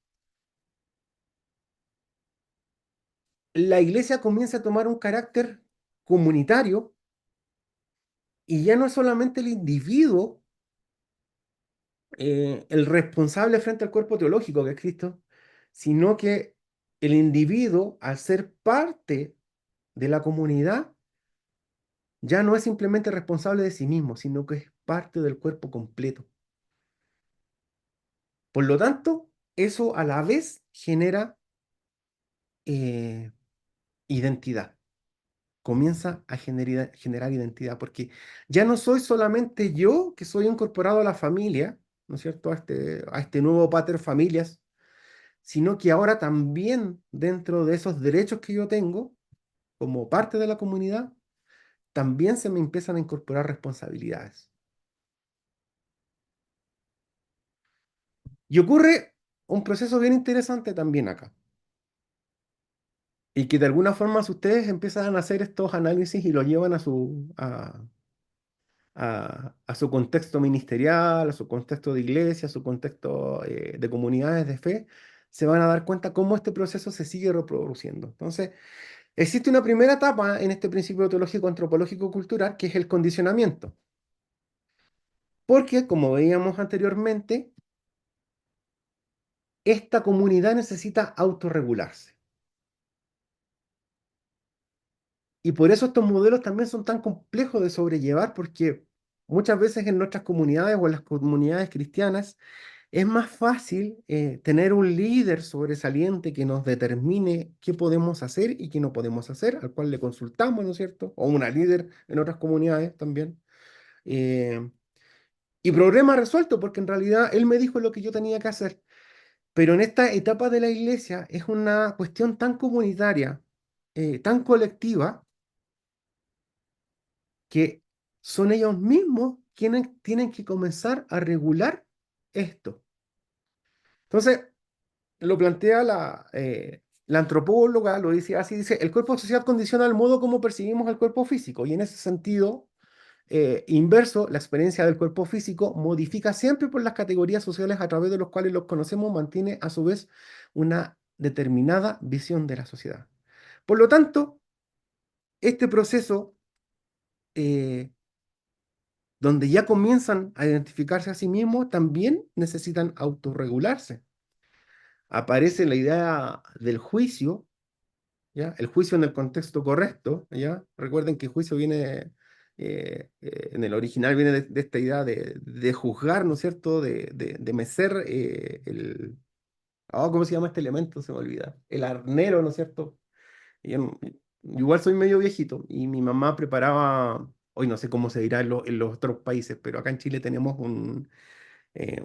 la iglesia comienza a tomar un carácter comunitario y ya no es solamente el individuo el responsable frente al cuerpo teológico que es Cristo, sino que el individuo, al ser parte de la comunidad, ya no es simplemente responsable de sí mismo, sino que es parte del cuerpo completo. Por lo tanto, eso a la vez genera eh, identidad. Comienza a generar identidad, porque ya no soy solamente yo que soy incorporado a la familia, ¿no es cierto? A este nuevo pater familias, sino que ahora también dentro de esos derechos que yo tengo, como parte de la comunidad, también se me empiezan a incorporar responsabilidades. Y ocurre un proceso bien interesante también acá. Y que de alguna forma si ustedes empiezan a hacer estos análisis y lo llevan a su contexto ministerial, a su contexto de iglesia, a su contexto de comunidades de fe, se van a dar cuenta cómo este proceso se sigue reproduciendo. Entonces, existe una primera etapa en este principio teológico antropológico cultural que es el condicionamiento. Porque, como veíamos anteriormente, esta comunidad necesita autorregularse. Y por eso estos modelos también son tan complejos de sobrellevar, porque muchas veces en nuestras comunidades o en las comunidades cristianas es más fácil tener un líder sobresaliente que nos determine qué podemos hacer y qué no podemos hacer, al cual le consultamos, ¿no es cierto? O una líder en otras comunidades también. Eh, y problema resuelto, porque en realidad él me dijo lo que yo tenía que hacer. Pero en esta etapa de la iglesia es una cuestión tan comunitaria, tan colectiva, que son ellos mismos quienes tienen que comenzar a regular esto. Entonces, lo plantea la antropóloga, lo dice así, dice, el cuerpo social condiciona el modo como percibimos el cuerpo físico, y en ese sentido inverso, la experiencia del cuerpo físico modifica siempre por las categorías sociales a través de los cuales los conocemos, mantiene a su vez una determinada visión de la sociedad. Por lo tanto, este proceso, eh, donde ya comienzan a identificarse a sí mismos, también necesitan autorregularse. Aparece la idea del juicio, ¿ya? El juicio en el contexto correcto, ¿ya? Recuerden que el juicio viene, en el original viene de esta idea de juzgar, ¿no es cierto? De mecer ¿cómo se llama este elemento? Se me olvida. El arnero, ¿no es cierto? Y igual soy medio viejito y mi mamá preparaba, hoy no sé cómo se dirá en los otros países, pero acá en Chile tenemos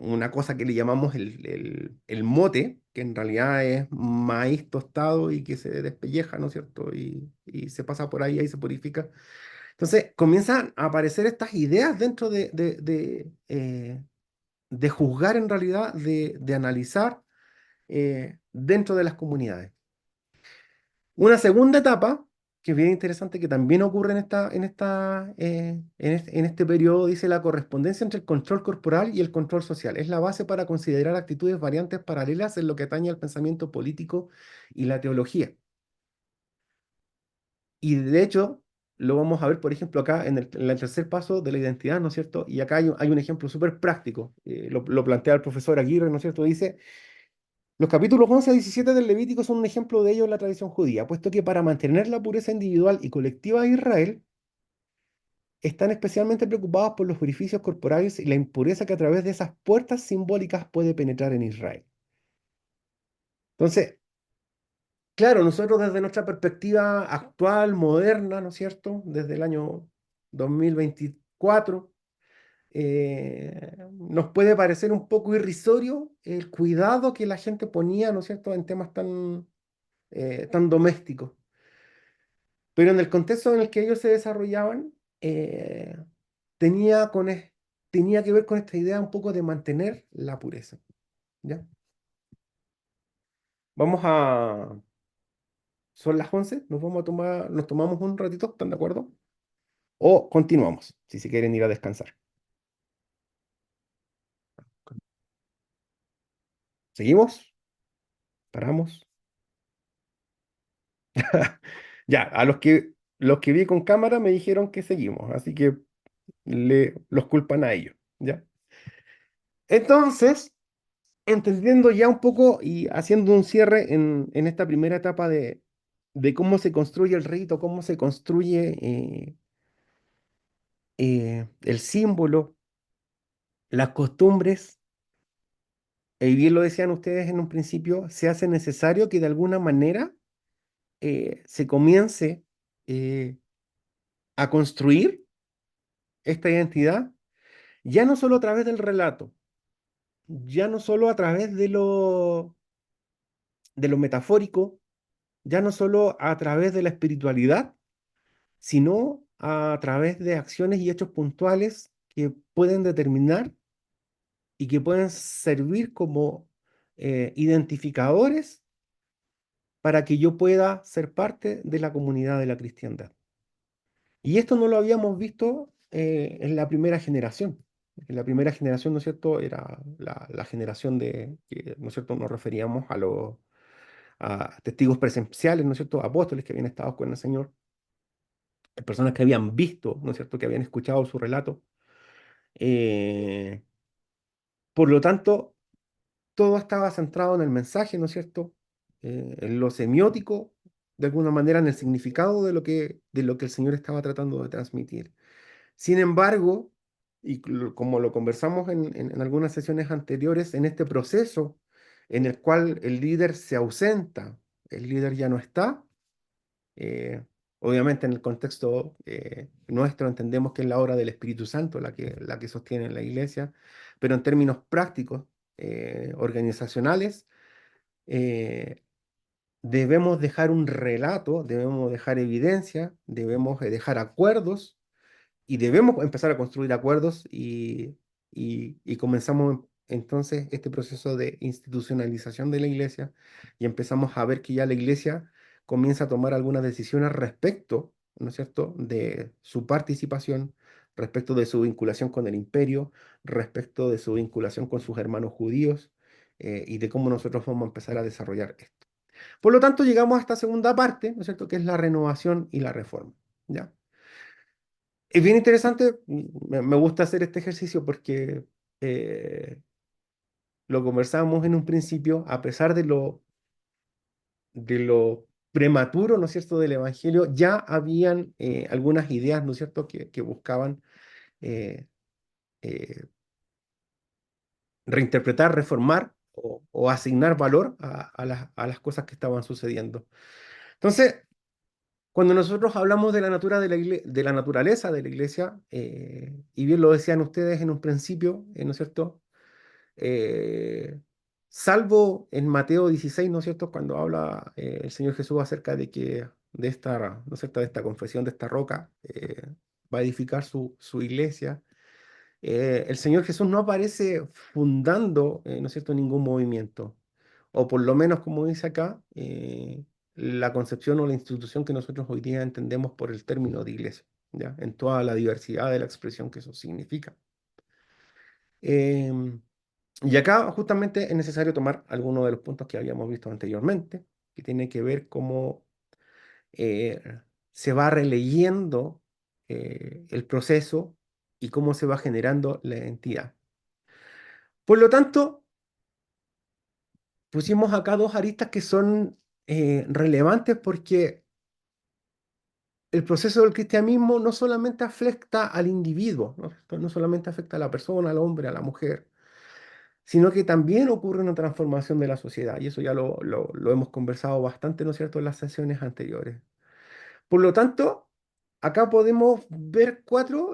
una cosa que le llamamos el mote, que en realidad es maíz tostado y que se despelleja, ¿no es cierto? Y se pasa por ahí se purifica. Entonces comienzan a aparecer estas ideas dentro de juzgar en realidad, de analizar dentro de las comunidades. Una segunda etapa, que es bien interesante, que también ocurre en este periodo, dice la correspondencia entre el control corporal y el control social. Es la base para considerar actitudes variantes paralelas en lo que atañe al pensamiento político y la teología. Y de hecho, lo vamos a ver, por ejemplo, acá en el tercer paso de la identidad, ¿no es cierto? Y acá hay un ejemplo súper práctico, lo plantea el profesor Aguirre, ¿no es cierto? Dice: los capítulos 11 a 17 del Levítico son un ejemplo de ello en la tradición judía, puesto que para mantener la pureza individual y colectiva de Israel, están especialmente preocupados por los orificios corporales y la impureza que a través de esas puertas simbólicas puede penetrar en Israel. Entonces, claro, nosotros desde nuestra perspectiva actual, moderna, ¿no es cierto? Desde el año 2024, nos puede parecer un poco irrisorio el cuidado que la gente ponía, ¿no es cierto?, en temas tan domésticos. Pero en el contexto en el que ellos se desarrollaban, eh, tenía, con tenía que ver con esta idea un poco de mantener la pureza. ¿Ya? Vamos a... Son las 11, nos tomamos un ratito, ¿están de acuerdo? O continuamos, si se quieren ir a descansar. ¿Seguimos? ¿Paramos? Ya, a los que vi con cámara me dijeron que seguimos, así que los culpan a ellos, ¿ya? Entonces, entendiendo ya un poco y haciendo un cierre en esta primera etapa de cómo se construye el rito, cómo se construye el símbolo, las costumbres, y bien lo decían ustedes en un principio, se hace necesario que de alguna manera se comience eh, a construir esta identidad, ya no solo a través del relato, ya no solo a través de lo metafórico, ya no solo a través de la espiritualidad, sino a través de acciones y hechos puntuales que pueden determinar y que pueden servir como identificadores para que yo pueda ser parte de la comunidad de la cristiandad. Y esto no lo habíamos visto en la primera generación. En la primera generación, ¿no es cierto?, era la generación de que, ¿no es cierto?, nos referíamos a testigos presenciales, ¿no es cierto?, apóstoles que habían estado con el Señor, personas que habían visto, ¿no es cierto?, que habían escuchado su relato. Eh, por lo tanto, todo estaba centrado en el mensaje, ¿no es cierto?, en lo semiótico, de alguna manera en el significado de lo que el Señor estaba tratando de transmitir. Sin embargo, y como lo conversamos en algunas sesiones anteriores, en este proceso en el cual el líder se ausenta, el líder ya no está, eh, obviamente en el contexto nuestro entendemos que es la obra del Espíritu Santo la que sostiene la iglesia, pero en términos prácticos, organizacionales, eh, debemos dejar un relato, debemos dejar evidencia, debemos dejar acuerdos y debemos empezar a construir acuerdos y comenzamos entonces este proceso de institucionalización de la iglesia y empezamos a ver que ya la iglesia comienza a tomar algunas decisiones respecto, ¿no es cierto?, de su participación, respecto de su vinculación con el imperio, respecto de su vinculación con sus hermanos judíos y de cómo nosotros vamos a empezar a desarrollar esto. Por lo tanto, llegamos a esta segunda parte, ¿no es cierto?, que es la renovación y la reforma, ¿ya? Es bien interesante, me gusta hacer este ejercicio porque lo conversábamos en un principio, a pesar de lo prematuro, ¿no es cierto?, del Evangelio, ya habían algunas ideas, ¿no es cierto?, que buscaban eh, eh, reinterpretar, reformar o asignar valor a las cosas que estaban sucediendo. Entonces, cuando nosotros hablamos de la naturaleza de la iglesia, y bien lo decían ustedes en un principio, ¿no es cierto?, salvo en Mateo 16, ¿no es cierto?, cuando habla el Señor Jesús acerca de que de esta, ¿no es cierto?, de esta confesión de esta roca, va a edificar su iglesia. El Señor Jesús no aparece fundando, ¿no es cierto?, ningún movimiento, o por lo menos, como dice acá, la concepción o la institución que nosotros hoy día entendemos por el término de iglesia, ¿ya? En toda la diversidad de la expresión que eso significa. Em, y acá justamente es necesario tomar algunos de los puntos que habíamos visto anteriormente, que tiene que ver cómo eh, se va releyendo el proceso y cómo se va generando la identidad. Por lo tanto, pusimos acá dos aristas que son relevantes porque el proceso del cristianismo no solamente afecta al individuo, ¿no? No solamente afecta a la persona, al hombre, a la mujer, sino que también ocurre una transformación de la sociedad, y eso ya lo hemos conversado bastante, ¿no es cierto?, en las sesiones anteriores. Por lo tanto, acá podemos ver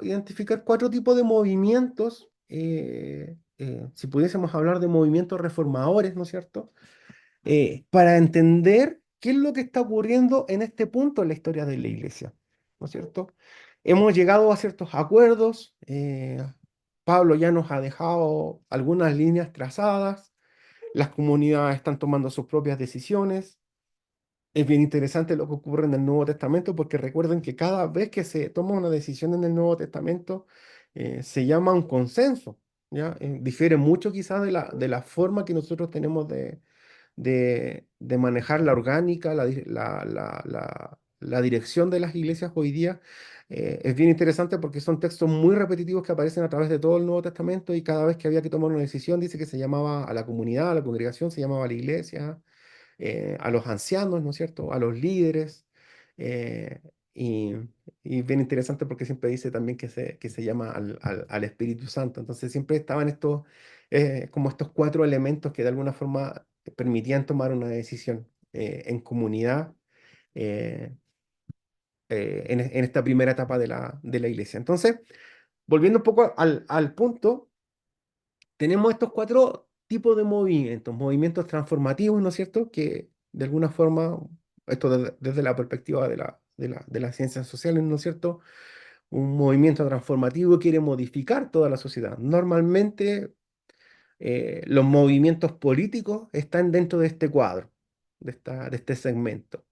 identificar cuatro tipos de movimientos, si pudiésemos hablar de movimientos reformadores, ¿no es cierto?, para entender qué es lo que está ocurriendo en este punto en la historia de la Iglesia, ¿no es cierto? Hemos llegado a ciertos acuerdos, Pablo ya nos ha dejado algunas líneas trazadas, las comunidades están tomando sus propias decisiones. Es bien interesante lo que ocurre en el Nuevo Testamento porque recuerden que cada vez que se toma una decisión en el Nuevo Testamento se llama un consenso, ¿ya? Difiere mucho quizás de la forma que nosotros tenemos de manejar la orgánica, la dirección de las iglesias hoy día. Es bien interesante porque son textos muy repetitivos que aparecen a través de todo el Nuevo Testamento y cada vez que había que tomar una decisión dice que se llamaba a la comunidad, a la congregación, se llamaba a la iglesia, a los ancianos, ¿no es cierto?, a los líderes. eh, y, y bien interesante porque siempre dice también que se llama al Espíritu Santo. Entonces siempre estaban estos, como estos cuatro elementos que de alguna forma permitían tomar una decisión en comunidad eh, en esta primera etapa de la iglesia. Entonces, volviendo un poco al punto, tenemos estos cuatro tipos de movimientos, movimientos transformativos, ¿no es cierto?, que de alguna forma, esto desde la perspectiva de las ciencias sociales, ¿no es cierto?, un movimiento transformativo quiere modificar toda la sociedad. Normalmente los movimientos políticos están dentro de este cuadro, de este segmento.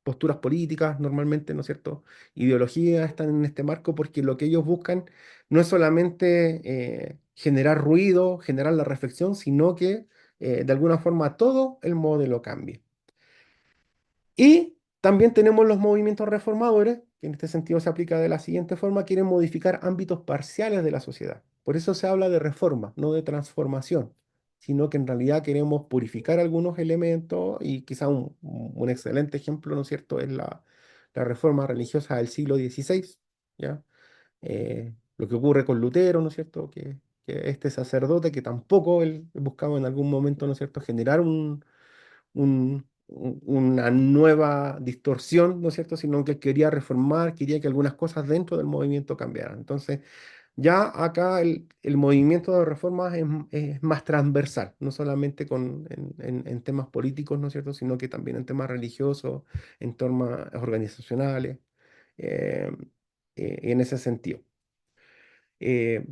Posturas políticas normalmente, ¿no es cierto? Ideologías están en este marco porque lo que ellos buscan no es solamente generar ruido, generar la reflexión, sino que de alguna forma todo el modelo cambie. Y también tenemos los movimientos reformadores, que en este sentido se aplica de la siguiente forma, quieren modificar ámbitos parciales de la sociedad. Por eso se habla de reforma, no de transformación, sino que en realidad queremos purificar algunos elementos y quizá un excelente ejemplo, ¿no es cierto?, es la reforma religiosa del siglo XVI, ¿ya? Lo que ocurre con Lutero, ¿no es cierto?, que este sacerdote que tampoco él buscaba en algún momento, ¿no es cierto?, generar una nueva distorsión, ¿no es cierto?, sino que quería reformar, quería que algunas cosas dentro del movimiento cambiaran. Entonces, ya acá el movimiento de reformas es más transversal, no solamente en temas políticos, ¿no es cierto?, sino que también en temas religiosos, en temas organizacionales, eh, en ese sentido. Eh,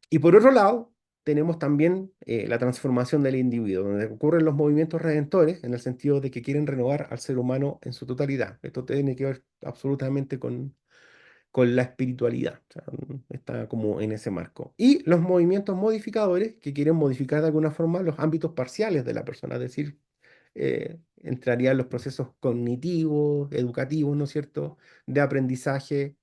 y por otro lado, tenemos también la transformación del individuo, donde ocurren los movimientos redentores, en el sentido de que quieren renovar al ser humano en su totalidad. Esto tiene que ver absolutamente con la espiritualidad, o sea, está como en ese marco. Y los movimientos modificadores, que quieren modificar de alguna forma los ámbitos parciales de la persona, es decir, entrarían los procesos cognitivos, educativos, ¿no es cierto?, de aprendizaje,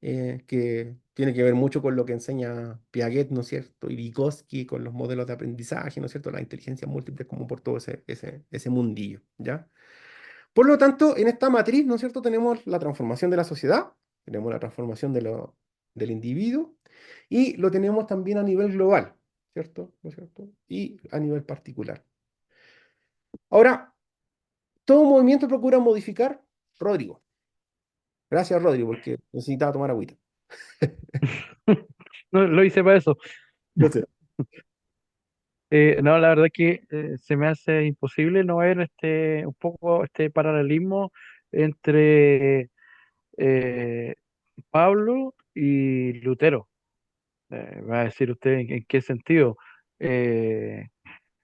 que tiene que ver mucho con lo que enseña Piaget, ¿no es cierto?, y Vygotsky con los modelos de aprendizaje, ¿no es cierto?, la inteligencia múltiple, como por todo ese mundillo, ¿ya? Por lo tanto, en esta matriz, ¿no es cierto?, tenemos la transformación de la sociedad, tenemos la transformación del individuo, y lo tenemos también a nivel global, ¿cierto? ¿No es cierto? Y a nivel particular. Ahora, todo movimiento procura modificar. Rodrigo. Gracias, Rodrigo, porque necesitaba tomar agüita. No, lo hice para eso. Gracias. No, la verdad que se me hace imposible no ver un poco este paralelismo entre eh, Pablo y Lutero. Va a decir usted en qué sentido. Eh,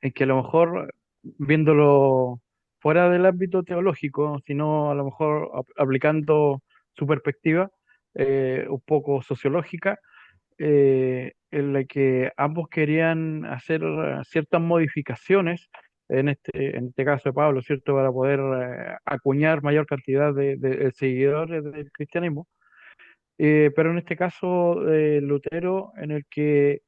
en que a lo mejor viéndolo fuera del ámbito teológico, sino a lo mejor aplicando su perspectiva un poco sociológica, en la que ambos querían hacer ciertas modificaciones, en este caso de Pablo, ¿cierto? Para poder acuñar mayor cantidad de seguidores del cristianismo. Pero en este caso de Lutero, en el que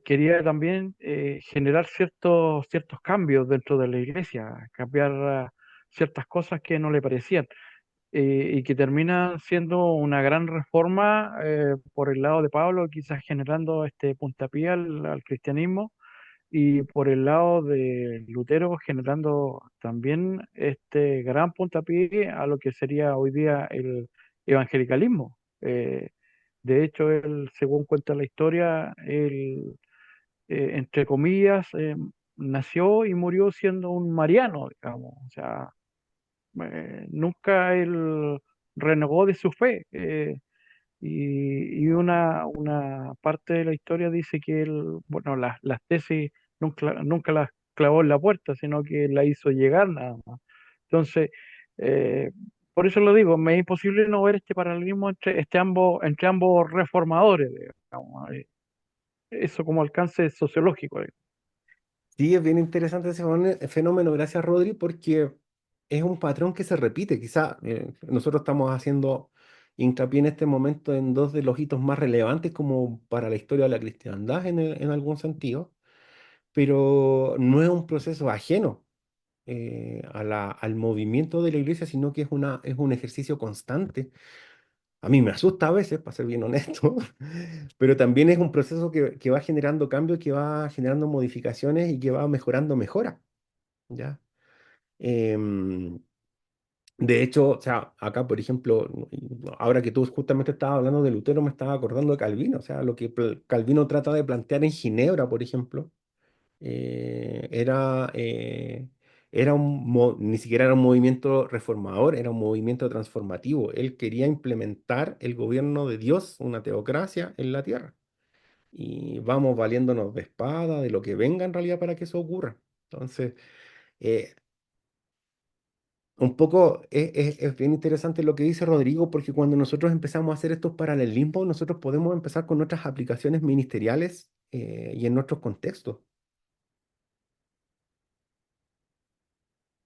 quería también generar ciertos cambios dentro de la iglesia, cambiar ciertas cosas que no le parecían, y que termina siendo una gran reforma por el lado de Pablo, quizás generando este puntapié al cristianismo, y por el lado de Lutero generando también este gran puntapié a lo que sería hoy día el evangelicalismo. De hecho, él, según cuenta la historia, él entre comillas, nació y murió siendo un mariano, digamos. O sea, nunca él renegó de su fe. Y una parte de la historia dice que él, bueno, las tesis nunca las clavó en la puerta, sino que la hizo llegar nada más. Entonces, eh, por eso lo digo, me es imposible no ver este paralelismo entre ambos reformadores, digamos. Eso como alcance sociológico. Sí, es bien interesante ese fenómeno, gracias Rodri, porque es un patrón que se repite. Quizá nosotros estamos haciendo hincapié en este momento en dos de los hitos más relevantes como para la historia de la cristiandad en algún sentido, pero no es un proceso ajeno al movimiento de la iglesia, sino que es un ejercicio constante. A mí me asusta a veces, para ser bien honesto, pero también es un proceso que va generando cambios, que va generando modificaciones y que va mejorando mejora, ¿ya? Em, de hecho, o sea, acá, por ejemplo, ahora que tú justamente estabas hablando de Lutero, me estaba acordando de Calvino, o sea, lo que Calvino trata de plantear en Ginebra, por ejemplo, eh, era, eh, ni siquiera era un movimiento reformador, era un movimiento transformativo. Él quería implementar el gobierno de Dios, una teocracia en la tierra. Y vamos valiéndonos de espada, de lo que venga en realidad para que eso ocurra. Entonces, eh, un poco es bien interesante lo que dice Rodrigo, porque cuando nosotros empezamos a hacer estos paralelismos, nosotros podemos empezar con otras aplicaciones ministeriales y en otros contextos.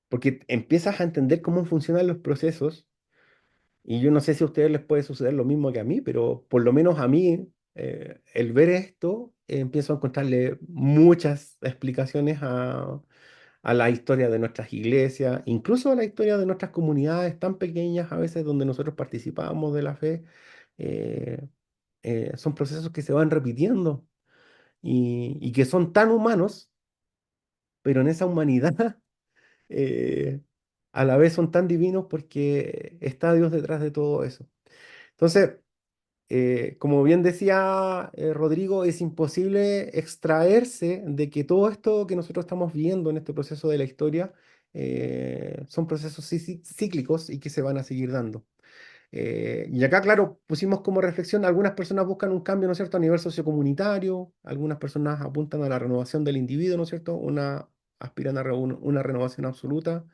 Porque empiezas a entender cómo funcionan los procesos y yo no sé si a ustedes les puede suceder lo mismo que a mí, pero por lo menos a mí, el ver esto, empiezo a encontrarle muchas explicaciones a la historia de nuestras iglesias, incluso a la historia de nuestras comunidades tan pequeñas a veces donde nosotros participamos de la fe. eh, Son procesos que se van repitiendo y que son tan humanos, pero en esa humanidad eh, a la vez son tan divinos porque está Dios detrás de todo eso. Entonces, como bien decía Rodrigo, es imposible extraerse de que todo esto que nosotros estamos viendo en este proceso de la historia son procesos cíclicos y que se van a seguir dando. Y acá, claro, pusimos como reflexión, algunas personas buscan un cambio, ¿no es cierto?, a nivel sociocomunitario, algunas personas apuntan a la renovación del individuo, ¿no es cierto?, aspiran a una renovación absoluta.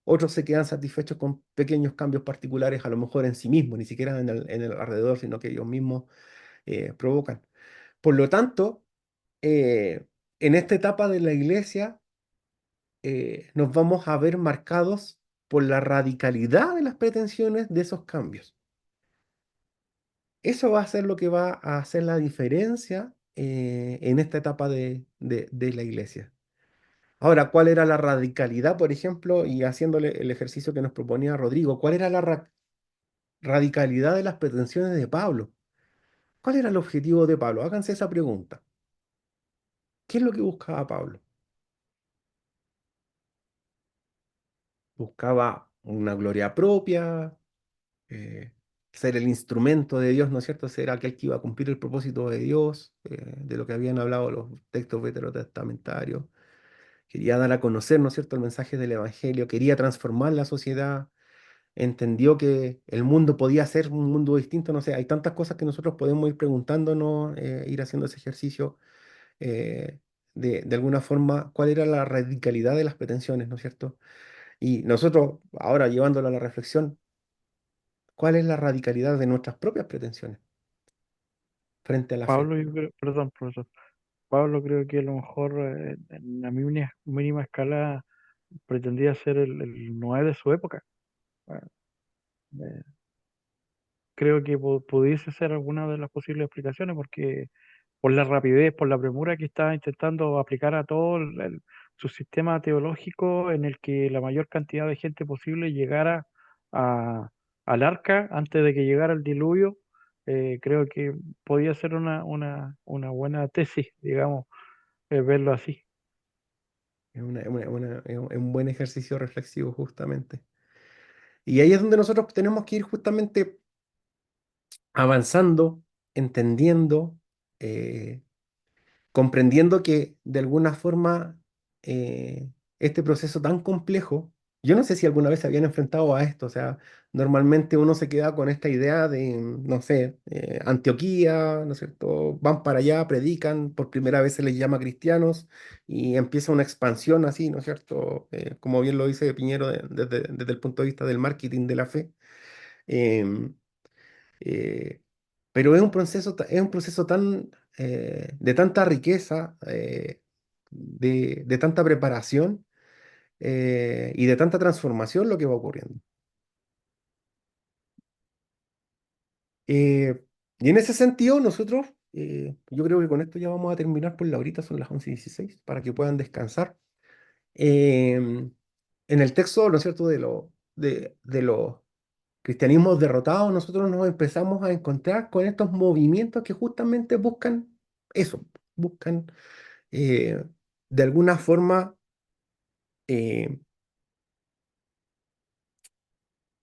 Otros se quedan satisfechos con pequeños cambios particulares, a lo mejor en sí mismos, ni siquiera en el alrededor, sino que ellos mismos provocan. Por lo tanto, en esta etapa de la iglesia nos vamos a ver marcados por la radicalidad de las pretensiones de esos cambios. Eso va a ser lo que va a hacer la diferencia en esta etapa de la iglesia. Ahora, ¿cuál era la radicalidad, por ejemplo? Y haciéndole el ejercicio que nos proponía Rodrigo, ¿cuál era la radicalidad de las pretensiones de Pablo? ¿Cuál era el objetivo de Pablo? Háganse esa pregunta. ¿Qué es lo que buscaba Pablo? ¿Buscaba una gloria propia? Eh, ser el instrumento de Dios, ¿no es cierto? Ser aquel que iba a cumplir el propósito de Dios, de lo que habían hablado los textos veterotestamentarios. Quería dar a conocer, ¿no es cierto?, el mensaje del Evangelio, quería transformar la sociedad, entendió que el mundo podía ser un mundo distinto, no sé, hay tantas cosas que nosotros podemos ir preguntándonos, ir haciendo ese ejercicio, de alguna forma, cuál era la radicalidad de las pretensiones, ¿no es cierto? Y nosotros, ahora llevándolo a la reflexión, ¿cuál es la radicalidad de nuestras propias pretensiones frente a la fe? Pablo, perdón, profesor. Pablo creo que a lo mejor en la mínima escala pretendía ser el Noé de su época. Ah, eh, Creo que pudiese ser alguna de las posibles explicaciones porque por la rapidez, por la premura que estaba intentando aplicar a todo su sistema teológico en el que la mayor cantidad de gente posible llegara a- al arca antes de que llegara el diluvio, creo que podía ser una buena tesis, digamos, verlo así. Es un buen ejercicio reflexivo, justamente. Y ahí es donde nosotros tenemos que ir justamente avanzando, entendiendo, eh, comprendiendo que de alguna forma este proceso tan complejo, yo no sé si alguna vez se habían enfrentado a esto, o sea, normalmente uno se queda con esta idea de, no sé, Antioquía, ¿no es cierto? Van para allá, predican, por primera vez se les llama cristianos y empieza una expansión así, ¿no es cierto? Como bien lo dice Piñero desde el punto de vista del marketing de la fe. Em, eh, pero es un proceso tan, de tanta riqueza, de tanta preparación, y de tanta transformación lo que va ocurriendo. Y en ese sentido, nosotros, yo creo que con esto ya vamos a terminar por la horita, son las 11:16 para que puedan descansar. En el texto, ¿no es cierto?, de los cristianismos derrotados, nosotros nos empezamos a encontrar con estos movimientos que justamente buscan eso, buscan, eh, de alguna forma, eh,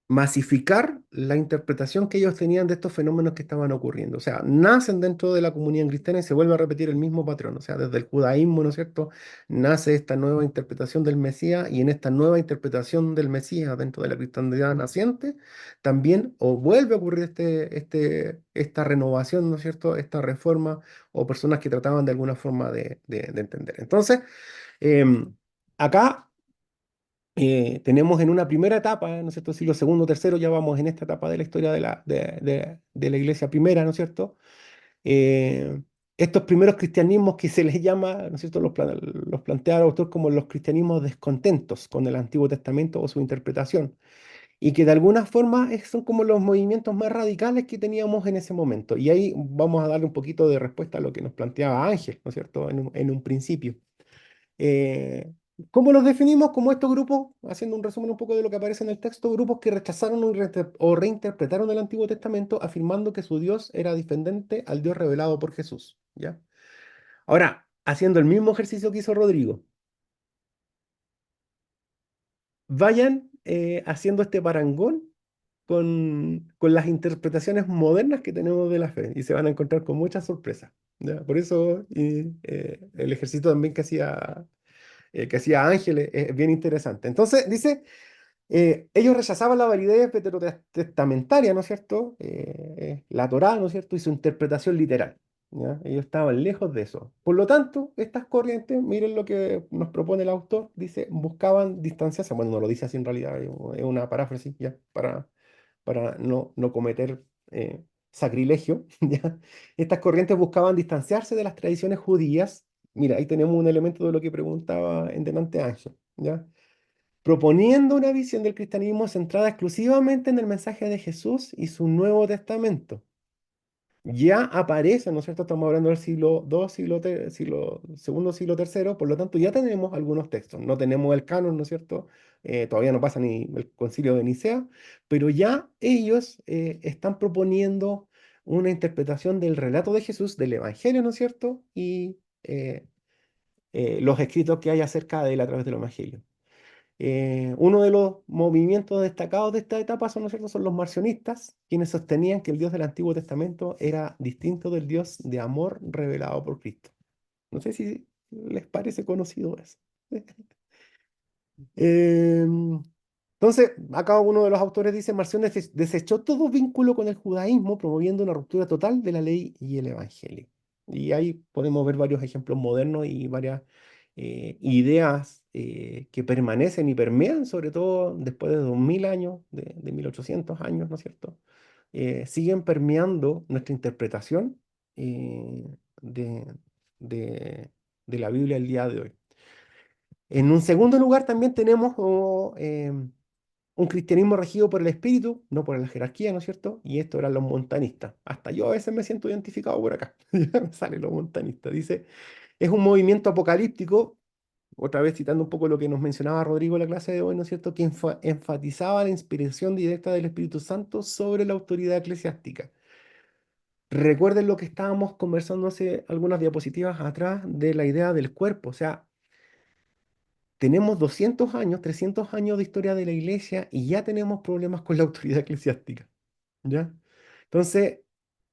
masificar la interpretación que ellos tenían de estos fenómenos que estaban ocurriendo. O sea, nacen dentro de la comunidad cristiana y se vuelve a repetir el mismo patrón. O sea, desde el judaísmo, ¿no es cierto?, nace esta nueva interpretación del Mesías y en esta nueva interpretación del Mesías dentro de la cristiandad naciente, también o vuelve a ocurrir esta renovación, ¿no es cierto?, esta reforma o personas que trataban de alguna forma de entender. Entonces, em, acá tenemos en una primera etapa, ¿no es cierto? Siglo segundo, tercero, ya vamos en esta etapa de la historia de la iglesia primera, ¿no es cierto? Eh, Estos primeros cristianismos que se les llama, ¿no es cierto? Los plantea el autor como los cristianismos descontentos con el Antiguo Testamento o su interpretación, y que de alguna forma son como los movimientos más radicales que teníamos en ese momento. Y ahí vamos a darle un poquito de respuesta a lo que nos planteaba Ángel, ¿no es cierto? En un principio. Eh, ¿Cómo los definimos? Como estos grupos, haciendo un resumen un poco de lo que aparece en el texto, grupos que rechazaron o reinterpretaron el Antiguo Testamento afirmando que su Dios era diferente al Dios revelado por Jesús, ¿ya? Ahora, haciendo el mismo ejercicio que hizo Rodrigo, vayan haciendo este parangón con las interpretaciones modernas que tenemos de la fe y se van a encontrar con muchas sorpresas, ¿ya? Por eso el ejercicio también que hacía Ángel es bien interesante. Entonces, dice, ellos rechazaban la validez veterotestamentaria, ¿no es cierto? La Torá, ¿no es cierto? Y su interpretación literal, ¿ya? Ellos estaban lejos de eso. Por lo tanto, estas corrientes, miren lo que nos propone el autor, dice, buscaban distanciarse, bueno, no lo dice así en realidad, es una paráfrasis, ¿ya? Para no cometer sacrilegio, ¿ya? Estas corrientes buscaban distanciarse de las tradiciones judías. Mira, ahí tenemos un elemento de lo que preguntaba en delante Ángel, ¿ya? Proponiendo una visión del cristianismo centrada exclusivamente en el mensaje de Jesús y su Nuevo Testamento. Ya aparece, ¿no es cierto? Estamos hablando del siglo II, siglo segundo, siglo tercero, por lo tanto ya tenemos algunos textos. No tenemos el canon, ¿no es cierto? Todavía no pasa ni el concilio de Nicea, pero ya ellos están proponiendo una interpretación del relato de Jesús, del Evangelio, ¿no es cierto? Y los escritos que hay acerca de él a través del Evangelio. Uno de los movimientos destacados de esta etapa son, ¿no es cierto?, son los marcionistas, quienes sostenían que el Dios del Antiguo Testamento era distinto del Dios de amor revelado por Cristo. No sé si les parece conocido eso. Em, entonces, acá uno de los autores dice, Marción desechó todo vínculo con el judaísmo, promoviendo una ruptura total de la ley y el evangelio. Y ahí podemos ver varios ejemplos modernos y varias ideas que permanecen y permean, sobre todo después de 2000 años, de 1800 años, ¿no es cierto? Siguen permeando nuestra interpretación de, de de la Biblia el día de hoy. En un segundo lugar también tenemos un cristianismo regido por el espíritu, no por la jerarquía, ¿no es cierto? Y esto eran los montanistas. Hasta yo a veces me siento identificado por acá. Ya me salen los montanistas. Dice, es un movimiento apocalíptico, otra vez citando un poco lo que nos mencionaba Rodrigo en la clase de hoy, ¿no es cierto? Que enfatizaba la inspiración directa del Espíritu Santo sobre la autoridad eclesiástica. Recuerden lo que estábamos conversando hace algunas diapositivas atrás de la idea del cuerpo, o sea, tenemos 200 años, 300 años de historia de la iglesia y ya tenemos problemas con la autoridad eclesiástica, ¿ya? Entonces,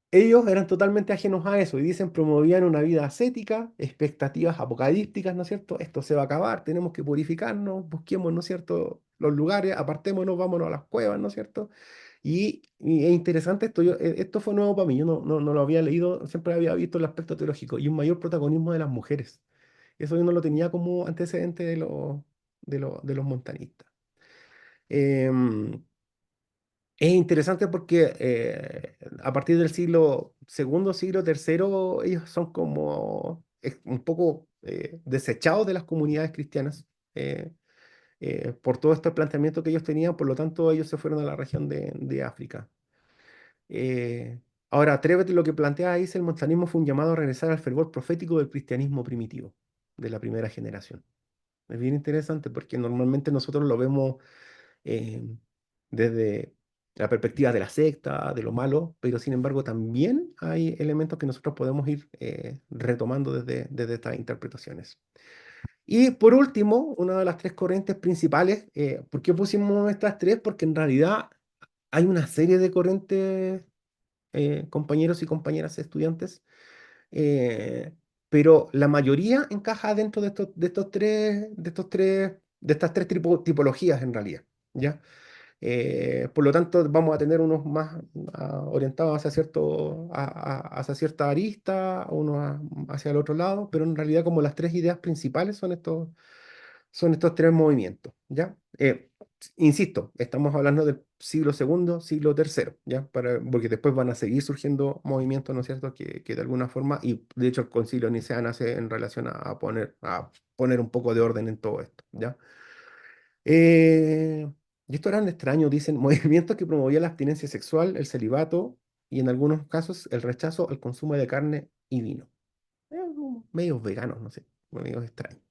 ellos eran totalmente ajenos a eso y dicen promovían una vida ascética, expectativas apocalípticas, ¿no es cierto? Esto se va a acabar, tenemos que purificarnos, busquemos, ¿no es cierto?, los lugares, apartémonos, vámonos a las cuevas, ¿no es cierto? Y es interesante esto, esto fue nuevo para mí, yo no lo había leído, siempre había visto el aspecto teológico y un mayor protagonismo de las mujeres. Eso yo no lo tenía como antecedente de los montanistas. Em, es interesante porque a partir del siglo segundo, siglo tercero, ellos son como un poco desechados de las comunidades cristianas por todo este planteamiento que ellos tenían, por lo tanto ellos se fueron a la región de África. Ahora, Atrévete lo que plantea ahí, dice, el montanismo fue un llamado a regresar al fervor profético del cristianismo primitivo, de la primera generación. Es bien interesante porque normalmente nosotros lo vemos eh, desde la perspectiva de la secta, de lo malo, pero sin embargo también hay elementos que nosotros podemos ir retomando desde estas interpretaciones. Y por último, una de las tres corrientes principales, ¿por qué pusimos estas tres? Porque en realidad hay una serie de corrientes, compañeros y compañeras estudiantes, eh, pero la mayoría encaja dentro de estas tres tipologías en realidad, ¿ya? Por lo tanto, vamos a tener unos más orientados hacia cierta arista, unos hacia el otro lado, pero en realidad como las tres ideas principales son estos tres movimientos, ¿ya? Insisto, estamos hablando del siglo segundo, siglo tercero, ¿ya? Porque después van a seguir surgiendo movimientos, ¿no es cierto?, que de alguna forma, y de hecho el concilio niceno nace en relación a poner un poco de orden en todo esto, ¿ya? Y esto eran extraños, dicen, movimientos que promovían la abstinencia sexual, el celibato y en algunos casos el rechazo al consumo de carne y vino. Medios veganos, no sé, medios extraños.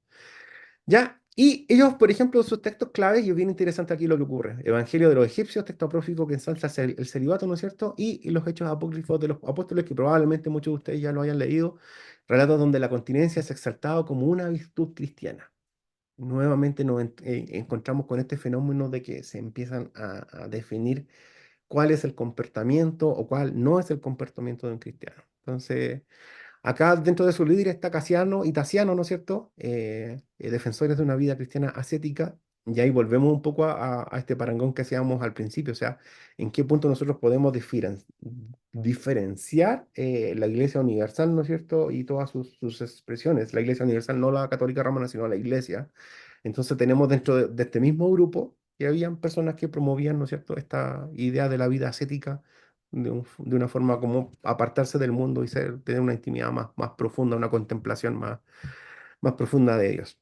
¿Ya? Y ellos, por ejemplo, sus textos claves, y es bien interesante aquí lo que ocurre. Evangelio de los egipcios, texto apócrifo que ensalza el celibato, ¿no es cierto? Y los hechos apócrifos de los apóstoles, que probablemente muchos de ustedes ya lo hayan leído, relatos donde la continencia es exaltado como una virtud cristiana. Nuevamente nos encontramos con este fenómeno de que se empiezan a definir cuál es el comportamiento o cuál no es el comportamiento de un cristiano. Entonces, acá dentro de sus líderes está Casiano y Tasiano, ¿no es cierto? Defensores de una vida cristiana ascética. Y ahí volvemos un poco a este parangón que hacíamos al principio, o sea, en qué punto nosotros podemos diferenciar la Iglesia Universal, ¿no es cierto? Y todas sus expresiones. La Iglesia Universal, no la católica romana, sino la Iglesia. Entonces tenemos dentro de este mismo grupo que habían personas que promovían, ¿no es cierto?, esta idea de la vida ascética de una forma como apartarse del mundo y tener una intimidad más profunda, una contemplación más profunda de Dios.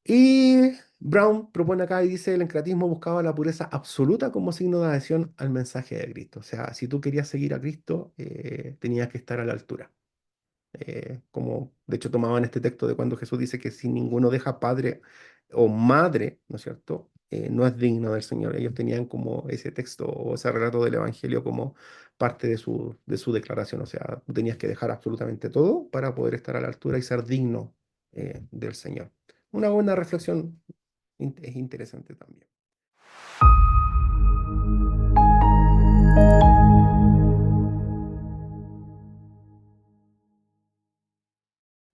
Y Brown propone acá y dice, el encratismo buscaba la pureza absoluta como signo de adhesión al mensaje de Cristo. O sea, si tú querías seguir a Cristo, tenías que estar a la altura. Como de hecho tomaban este texto de cuando Jesús dice que si ninguno deja padre o madre, ¿no es cierto?, no es digno del Señor. Ellos tenían como ese texto o ese relato del Evangelio como parte de su declaración. O sea, tú tenías que dejar absolutamente todo para poder estar a la altura y ser digno del Señor. Una buena reflexión Es interesante también.